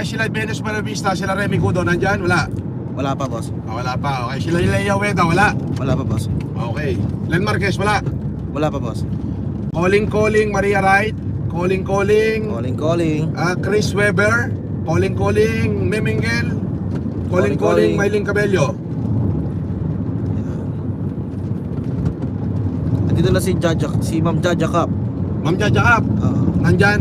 sila Venus Maravista, sila Remy Cudo, nandyan? Wala pa, boss. Wala pa, okay. Sila Leia Weda, wala? Wala pa, boss. Okay. Len Marquez, wala? Wala pa, boss. Calling, Maria Wright. Calling. Calling. Chris Weber. Calling, Memingel. Calling Mylene Cabello. Andito na si Ma'am Jaja Cap. Ma'am Jaja Cap, Oo. nandyan.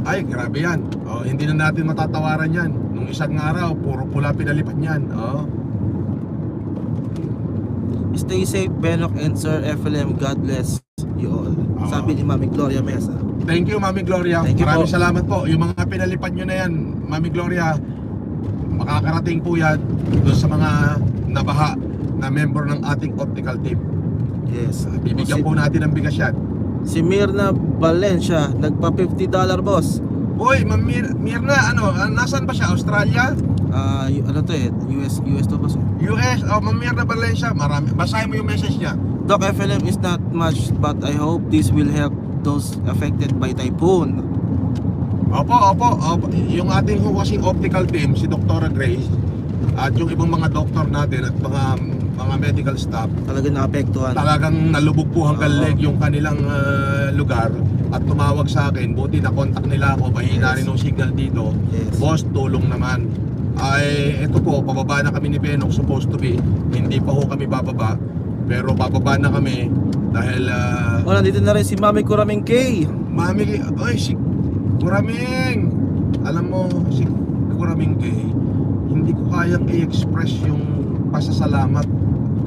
Ay, grabe yan. Oh, hindi na natin matatawaran yan. Nung isang araw, puro pula pinalipad yan. Oh. Stay safe, Benok and Sir FLM. God bless you all. Sabi ni Mami Gloria Mesa. Thank you, Mami Gloria. Thank you Maraming po. salamat po. Yung mga pinalipad nyo na yan, Mami Gloria, makakarating po yan doon sa mga nabaha na member ng ating optical team. Yes. Bibigyan po natin ng bigas yan. Si Mirna Valencia, nagpa $50 boss. Uy, Ma'am Mirna, nasaan ba siya? Australia? Ano to US to boss. US? Oh, Ma'am Mirna Valencia, marami. Basahin mo yung message niya. Doc, FLM is not much, but I hope this will help those affected by typhoon. Opo. Yung ating kasing optical team, si Dr. Grace, at yung ibang mga doktor natin at mga medical staff, Talagang naapektuhan. talagang nalubog po hanggang Oo. leg yung kanilang lugar at tumawag sa akin. Buti na contact nila ako, mahina rin yung signal dito. Yes. Boss, tulong naman. Ay, ito po, pababa na kami ni Benok, supposed to be. Hindi pa ho kami bababa, pero bababa na kami dahil Oh, nandito na rin si Mami Kuraming K. Mami, oy, si Kuraming. Alam mo, si Kuraming Kay, hindi ko kayang i-express yung pasasalamat,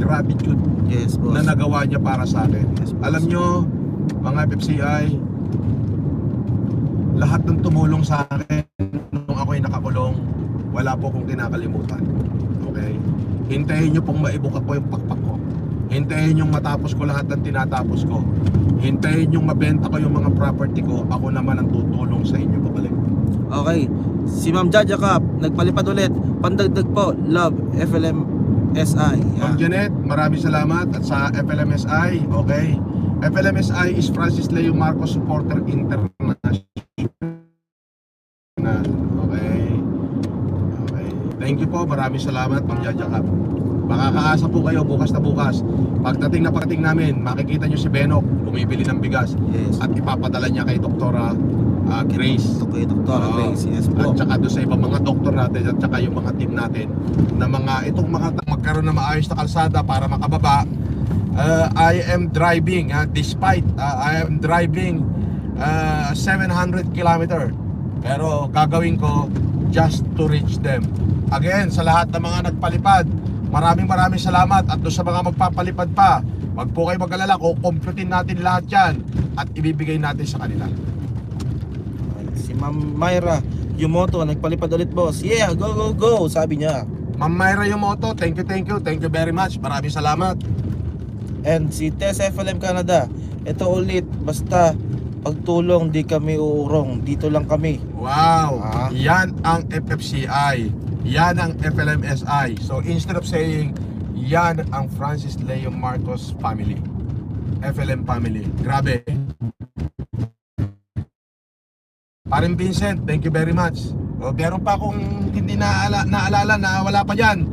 gratitude Yes, boss. na nagawa niya para sa akin. Yes, boss. Alam nyo, mga FFCI, lahat ng tumulong sa akin nung ako'y nakakulong, wala po kong kinakalimutan. Okay? Hintayin nyo pong maibuk ako yung pakpak ko. Hintayin nyo matapos ko lahat ng tinatapos ko. Hintayin nyo mabenta ko yung mga property ko. Ako naman ang tutulong sa inyo pabalik. Okay. Si Ma'am Jaja Cap, nagpalipad ulit. Pandagdag po, love, FLM SI. Ma'am Janet, maraming salamat. At sa FLMSI, okay? FLMSI is Francis Leo Marcos Supporter International. Okay. Thank you po, maraming salamat, Ma'am Jaja Cap. Makakaasa po kayo bukas na bukas. Pagdating namin, makikita nyo si Benok bumibili ng bigas Yes. at ipapadala niya kay Doktora Grace. Ito kay Dr. Oo. Grace. Yes po. At saka doon sa ibang mga doktor natin at saka yung mga team natin na itong mga magkaroon ng maayos na kalsada para makababa. I am driving despite I am driving 700 kilometer, pero gagawin ko just to reach them. Again, sa lahat ng mga nagpalipad, maraming salamat. At doon sa mga magpapalipad pa, wag po kayo mag-alala, kukumputin natin lahat yan at ibibigay natin sa kanila. Si Ma'am Myra Yumoto, nagpalipad ulit boss. Yeah, go, sabi niya. Ma'am Myra Yumoto, thank you very much. Maraming salamat. And si Tess FLM Canada, ito ulit, basta pagtulong, di kami uurong, dito lang kami. Wow, Ah. yan ang FFCI, yan ang FLMSI. So instead of saying yan ang Francis Leo Marcos family, FLM family, grabe. Paring Vincent, thank you very much. Meron pa akong hindi naalala na wala pa dyan,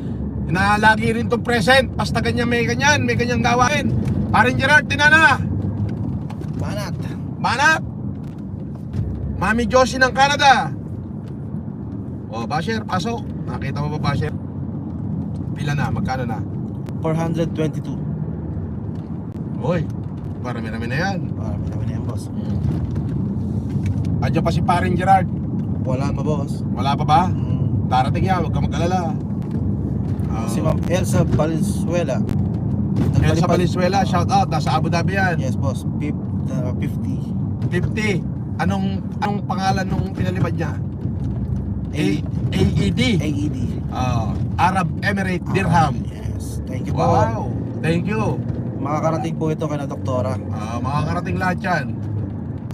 na lagi rin itong present, basta ganyan may ganyang gawain. Paring Gerard Tinana, Manat, Mami Josie ng Canada. Basher, pasok. Nakita mo ba, Basher? Pila na? Magkano na? 422. Uy, marami-rami na yan. Marami na yan boss. Andiyan pa si paring Gerard. Wala pa boss. Wala pa ba? Darating yan, huwag ka mag-alala. Si Ma'am Elsa Valenzuela. Elsa Valenzuela, shout out. Nasa Abu Dhabi yan. Yes boss, 50. 50. Anong pangalan nung pinalipad niya? AED. AED. Arab Emirate Dirham. Yes, thank you po. Wow, thank you. Makakarating po ito kay na doktora. Makakarating lahat yan.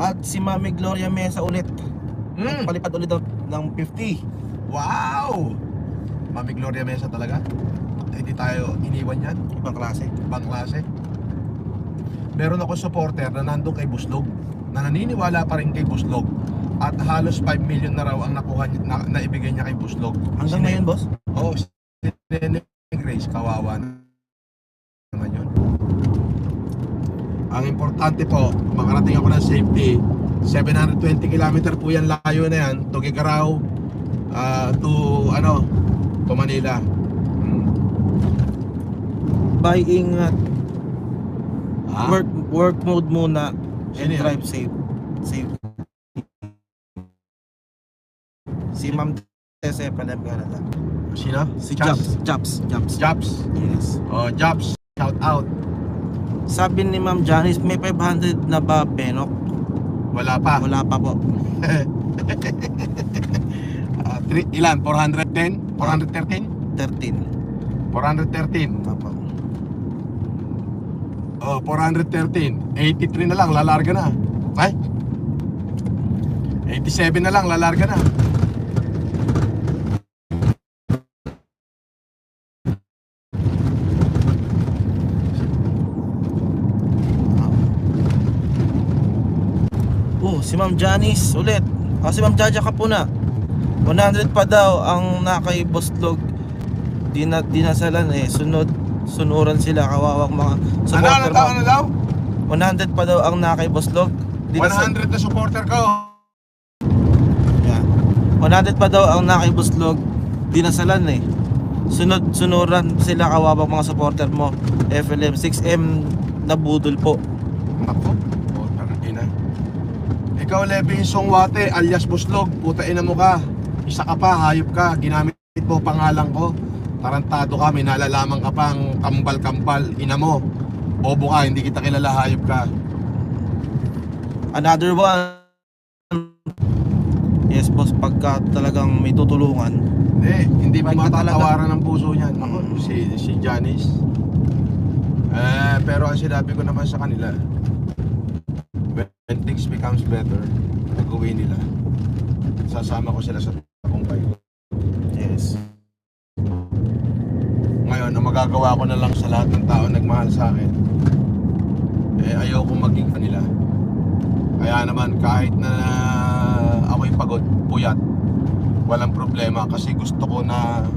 At si Mami Gloria Mesa ulit. Palipad ulit ng 50. Wow! Mami Gloria Mesa talaga. Hindi tayo iniwan yan. Ibang klase. Ibang klase. Meron ako supporter na nandun kay Buslog, na naniniwala pa rin kay Buslog, at halos 5 million na raw ang nakuha niya, na ibigay niya kay Buslog. Hanggang ngayon boss? Oo, si Nene Grace, kawawa naman yun. Ang importante po, makarating ako ng safety. 720 km po yan, layo na yan, to Gigaraw, to Manila. Buying Ha? work mode muna and Sino yan? drive safe. Si Ma'am Tese Palem Canada. Sino? Si Chas? Jobs. Jobs. Yes. Oh, Jobs. Shout out. Sabi ni Ma'am Janice, may 500 na ba Benok? Wala pa. Wala pa po. Ilan? 410? 413? 13. 413. Papa. Oh, 413. 83 na lang, lalarga na. Ay? 87 na lang, lalarga na. Oh, si Ma'am Janice ulit. Si Ma'am Jaja Kapuna. 100 pa daw ang nakay Boslog. Dinasalan eh. Sunuran sila, kawawang mga supporter mo. Ano daw? 100 pa daw ang nakay Boslog. 100 na supporter ko. Yeah. 100 pa daw ang nakay Boslog. Dinasalan eh. Sunuran sila, kawawang mga supporter mo. FLM 6M na budol po. Ako? Putang ina. Ikaw, Levi Songwate, alias Boslog. Puta ina mo ka. Isa ka pa, hayop ka. Ginamit mo pangalan ko. Tarantado ka, may nalalaman ka pang kambal-kambal. Ina mo. Bobo ka, hindi kita kilala, hayop ka. Another one. Yes boss, pagka talagang may tutulungan. Hindi pa Ay, matatawaran ng puso niyan. Ako, si Janice. Pero ang sinabi ko naman sa kanila, when things becomes better, pag-uwi nila, sasama ko sila sa tagumpay ko. Yes. Ngayon, ang magagawa ko na lang sa lahat ng tao nagmahal sa akin, ayaw kong maging kanila. Kaya naman, kahit na ako'y pagod, puyat, walang problema kasi gusto ko na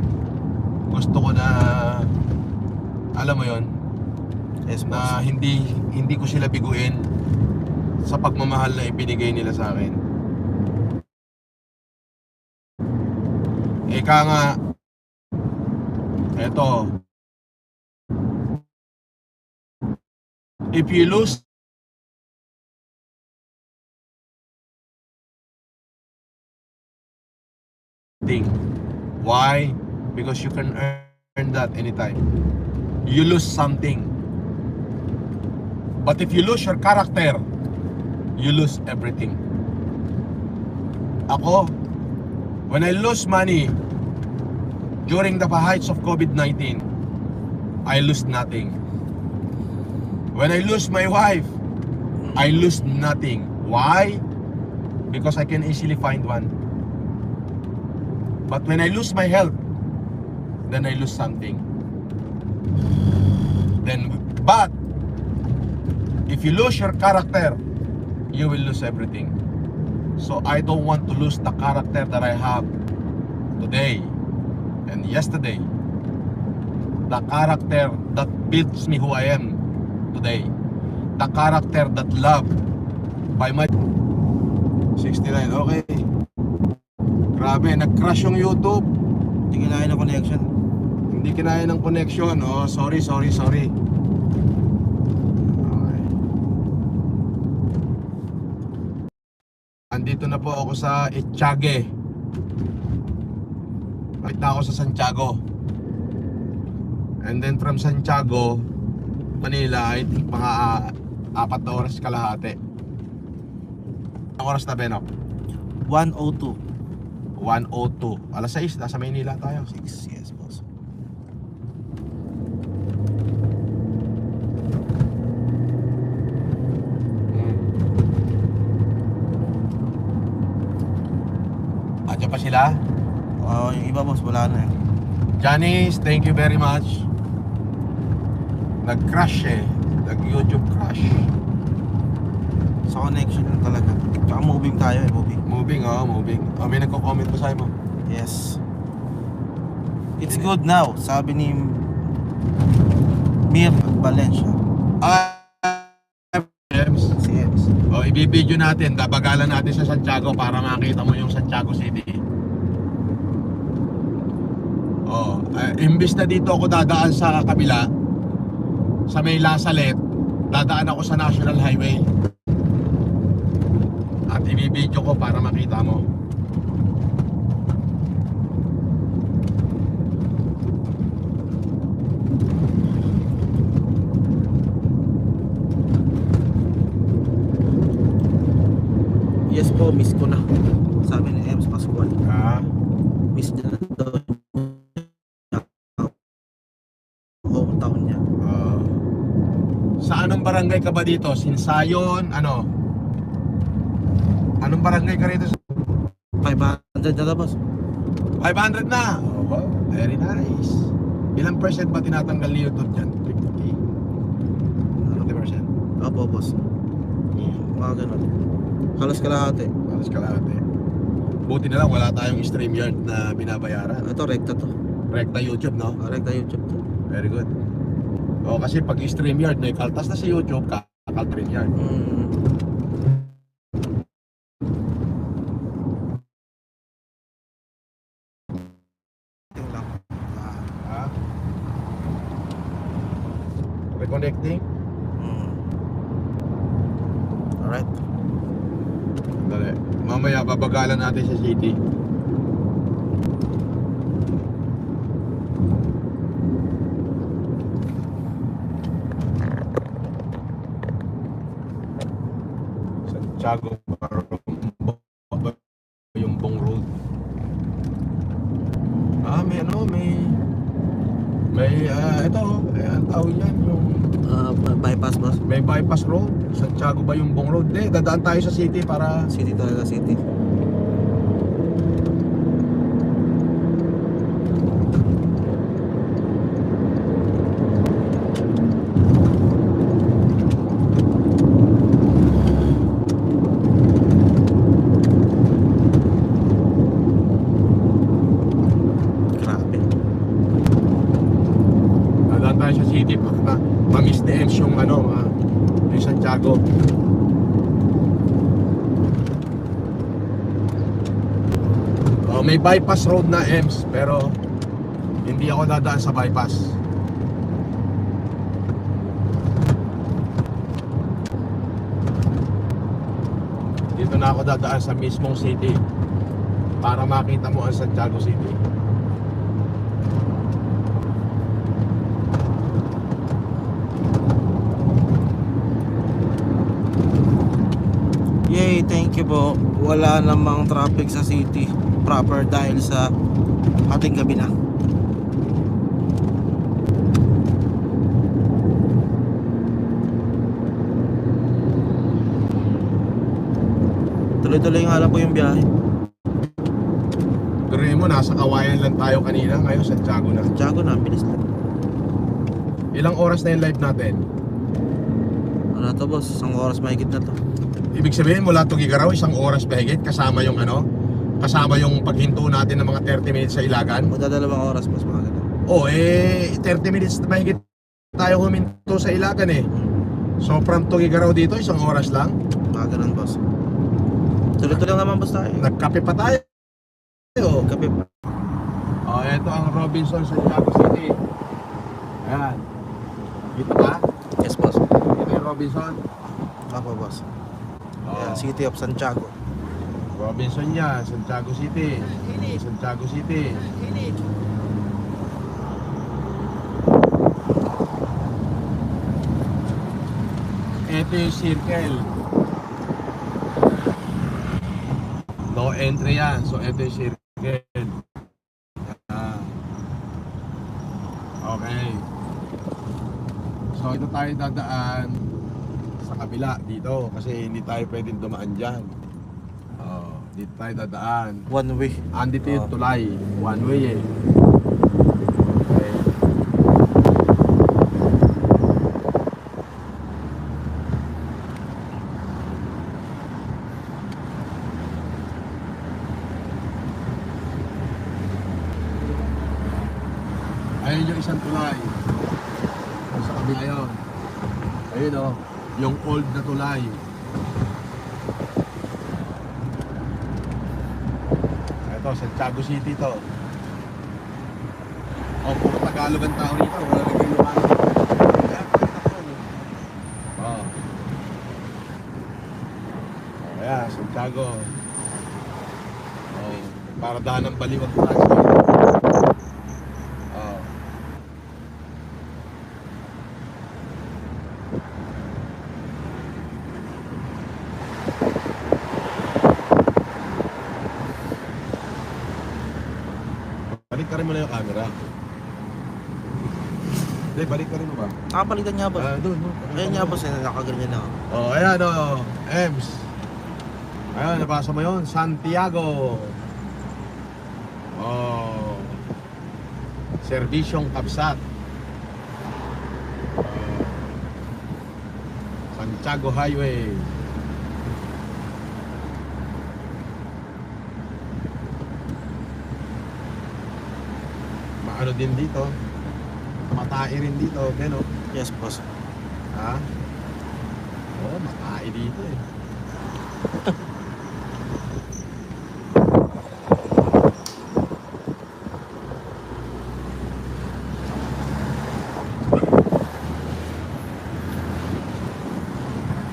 alam mo yon, Yes boss. na hindi ko sila biguin sa pagmamahal na ibinigay nila sa akin. Ika nga, eto, if you lose thing, why? Because you can earn that anytime. You lose something, but if you lose your character, you lose everything. Ako, when I lose money during the heights of COVID-19, I lose nothing. When I lose my wife, I lose nothing. Why? Because I can easily find one. But when I lose my health, then I lose something. But if you lose your character, you will lose everything. So I don't want to lose the character that I have today and yesterday. The character that builds me who I am today. The character that loved by my 69. Okay. Grabe, nag-crash yung YouTube. Hindi kinaya ng connection. Hindi kinaya ng connection. Oh, sorry. Okay. Andito na po ako sa Etiague. Balik na ako sa Santiago. And then from Santiago, Manila, I think mga 4 na oras kalahati. Ang oras na, Benok? 102. 1:02. Alas 6, nasa Maynila tayo. 6, yes boss. Andiyan pa sila? Yung iba boss, wala na eh. Janice, thank you very much. Nag-crash eh. Nag-YouTube crash. Sa connection lang talaga. Tsaka moving tayo eh, moving. Moving. May nagko-comment pa sa'yo mo. Yes. It's good now, sabi ni Mir Valencia. James. Yes. Ibibideo natin. Dabagalan natin sa Santiago para makita mo yung Santiago City. Imbis na dito ako dadaan sa kabila, sa may Lasalet, dadaan ako sa National Highway. At ibibidyo ko para makita mo. Yes po, miss ko na. Sabi ni Ems Pascual. Miss niya na daw. Hometown niya. Sa anong barangay ka ba dito? Sinsayon? Ano? Anong barangay ka rito? 500 na boss. 500 na! Oh, wow, very nice. Ilang percent ba tinatanggal ni YouTube dyan? 50%? 50%? Opo boss. Mga ganun. Halos kalahati. Halos kalahati. Buti na lang wala tayong StreamYard na binabayaran. Ito, rekta to. Rekta YouTube, no? Rekta YouTube to. Very good. O kasi pag StreamYard na kaltas na sa YouTube, kakal StreamYard. Reconnecting? Alright. Dali. Mamaya babagalan natin sa city. Santiago yung Bong Road. May ano, ito, ang tawag yan yung Bypass boss. may bypass road. Santiago ba yung Bong Road? Dadaan tayo sa city para City talaga, city. Mamis ni Ems yung yung Santiago. May bypass road na Ems, pero hindi ako dadaan sa bypass. Dito na ako dadaan sa mismong city para makita mo ang Santiago City. Yay, thank you po. Wala namang traffic sa city proper dahil sa ating gabi na. Tuloy-tuloy nga lang po yung biyahe. Pero mo, nasa Kawayan lang tayo kanina. Ngayon Santiago na. Santiago na, bilis na. Ilang oras na yung live natin? Ano to boss? 1 oras mahigit na to. Ibig sabihin mula Tugigaraw, 1 oras mahigit kasama yung kasama yung paghinto natin ng mga 30 minutes sa Ilagan. Magdadalawang oras boss, mga ganun. 30 minutes na mahigit tayo huminto sa Ilagan eh. So from Tugigaraw dito, 1 oras lang. Mga ganun boss. Tuloy-tuloy naman boss tayo. Nagkape pa tayo. Kape pa. Ito ang Robinson Santiago City. Ayan. Dito ba? Yes boss. Ito yung Robinson. Ako boss. Ayan, City of Santiago. Robinson niya, Santiago City. Santiago City. Ito yung circle. No entry yan. So ito yung circle. Okay. So ito tayo dadaan sa kabila dito kasi hindi tayo pwedeng dumaan dyan. Dito tayo dadaan. One way. Andito yung tulay. One way eh. Okay. Ayun yung isang tulay. Sa kabila yun. Ayun o. Yung old na tulay. Ito, Santiago City to. Oh, puro Tagalog ang tao rito. Wala nang Ilocano. Kaya pagkita ko. Oh. Kaya, Santiago. Oh, paradahan ng baliwag tayo. Oh. Balik ka rin mo na yung camera. Hindi, balik ka rin mo ba? Nakapalitan niya, boss. Doon. Ayun niya, boss. Nakaganyan na ako. Oh, ayan oh, Ems. Ayan, nabasa mo yun, Santiago. Oh. Serbisyong Kapsat. Oh. Santiago Highway. Maano din dito. Matai rin dito, Beno. Yes, boss. Ha? Oo, matai dito eh.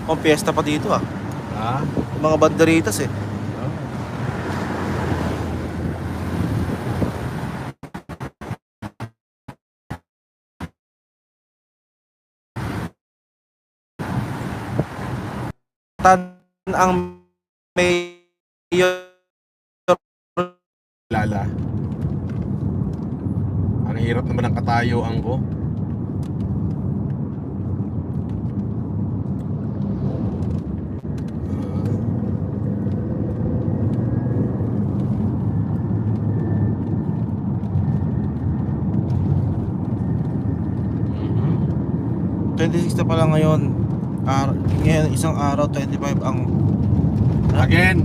Oh, piyesta pa dito ah. Ha? Mga banderitas eh. Oh. Ang mayor Lala. Ang hirap naman ng katayuan ko. uh, 26 na pala ngayon. Ngayon isang araw 25 ang Again,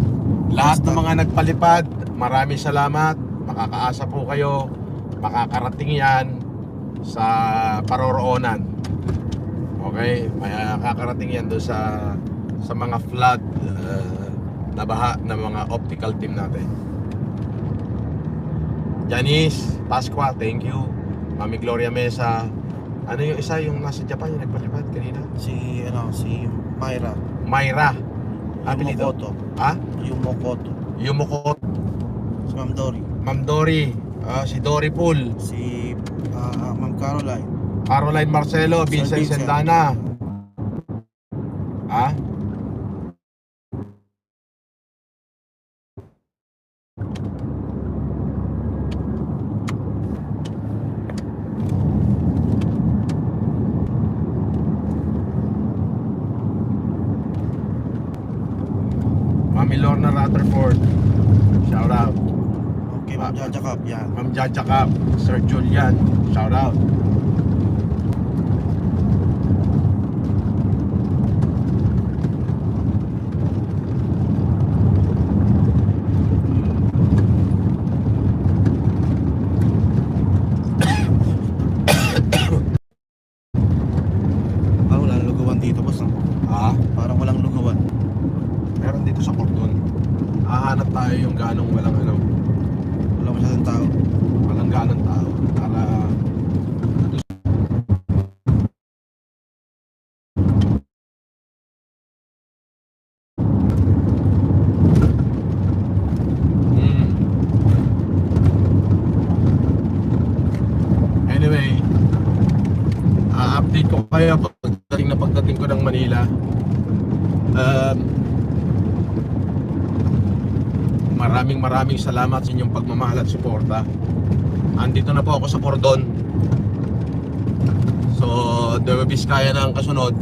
lahat ng mga nagpalipad, maraming salamat. Makakaasa po kayo. Makakarating yan sa paroroonan. Okay? Makakarating yan doon sa mga flood na baha ng mga optical team natin. Janice, Pasqua, thank you. Mami Gloria Mesa. Ano yung isa yung nasa Japan yung nagpalipad kanina? si Myra. Myra. Apelido? Yumokoto. Ha? Yumokoto. Yumoko. Si Ma'am Dory. Ma'am Dory. Si Dory Pool. Si Ma'am Caroline. Caroline Marcelo. Sir Vincent Vincent. Sendana. Ha? Mami Lorna Rutherford. Shout out. Okay, Ma'am Jaja Cup. Yan. Ma'am Jaja Cap. Sir Julian. Shout out. Parang walang lugawan dito, boss. Ha? Parang walang lugawan. Meron dito sa Cordon. Hahanap tayo yung ganong walang ano. Walang masyadong tao. Walang ganong tao. Para Anyway, update ko kayo pagdating ko ng Manila. Maraming salamat sa inyong pagmamahal at suporta. Andito na po ako sa Cordon. So, Biskaya na ang kasunod.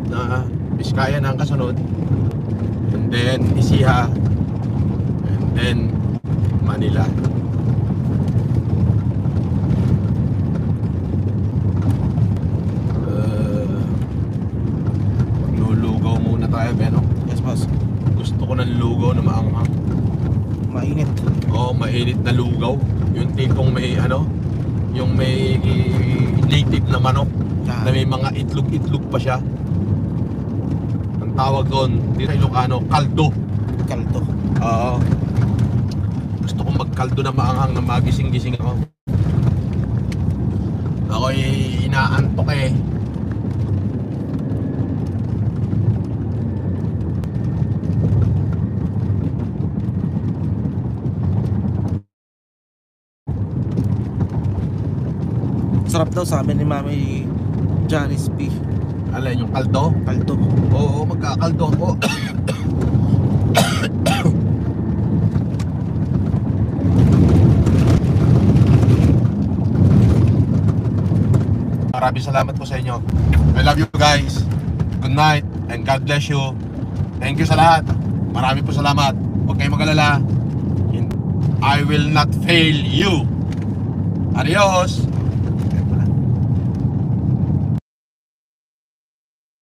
Biskaya na ang kasunod. And then Isiha. And then Manila. Maglulugaw muna tayo, Beno. Yes, boss. Gusto ko ng lugaw na maanghang. Mainit. Oo, mainit na lugaw. Yung tipong may yung may native na manok Yan. na may mga itlog-itlog pa siya. Ang tawag doon, di sa Ilocano, kaldo. Kaldo. Oo. Gusto kong magkaldo na maanghang na magising-gising ako. Ako'y inaantok eh. Sarap daw sabi ni Mami Janice P. Alin, yung kaldo? Kaldo. Oo, magkakaldo ako. Maraming salamat po sa inyo. I love you guys. Good night and God bless you. Thank you sa lahat. Marami po salamat. Huwag kayong mag-alala. I will not fail you. Adios.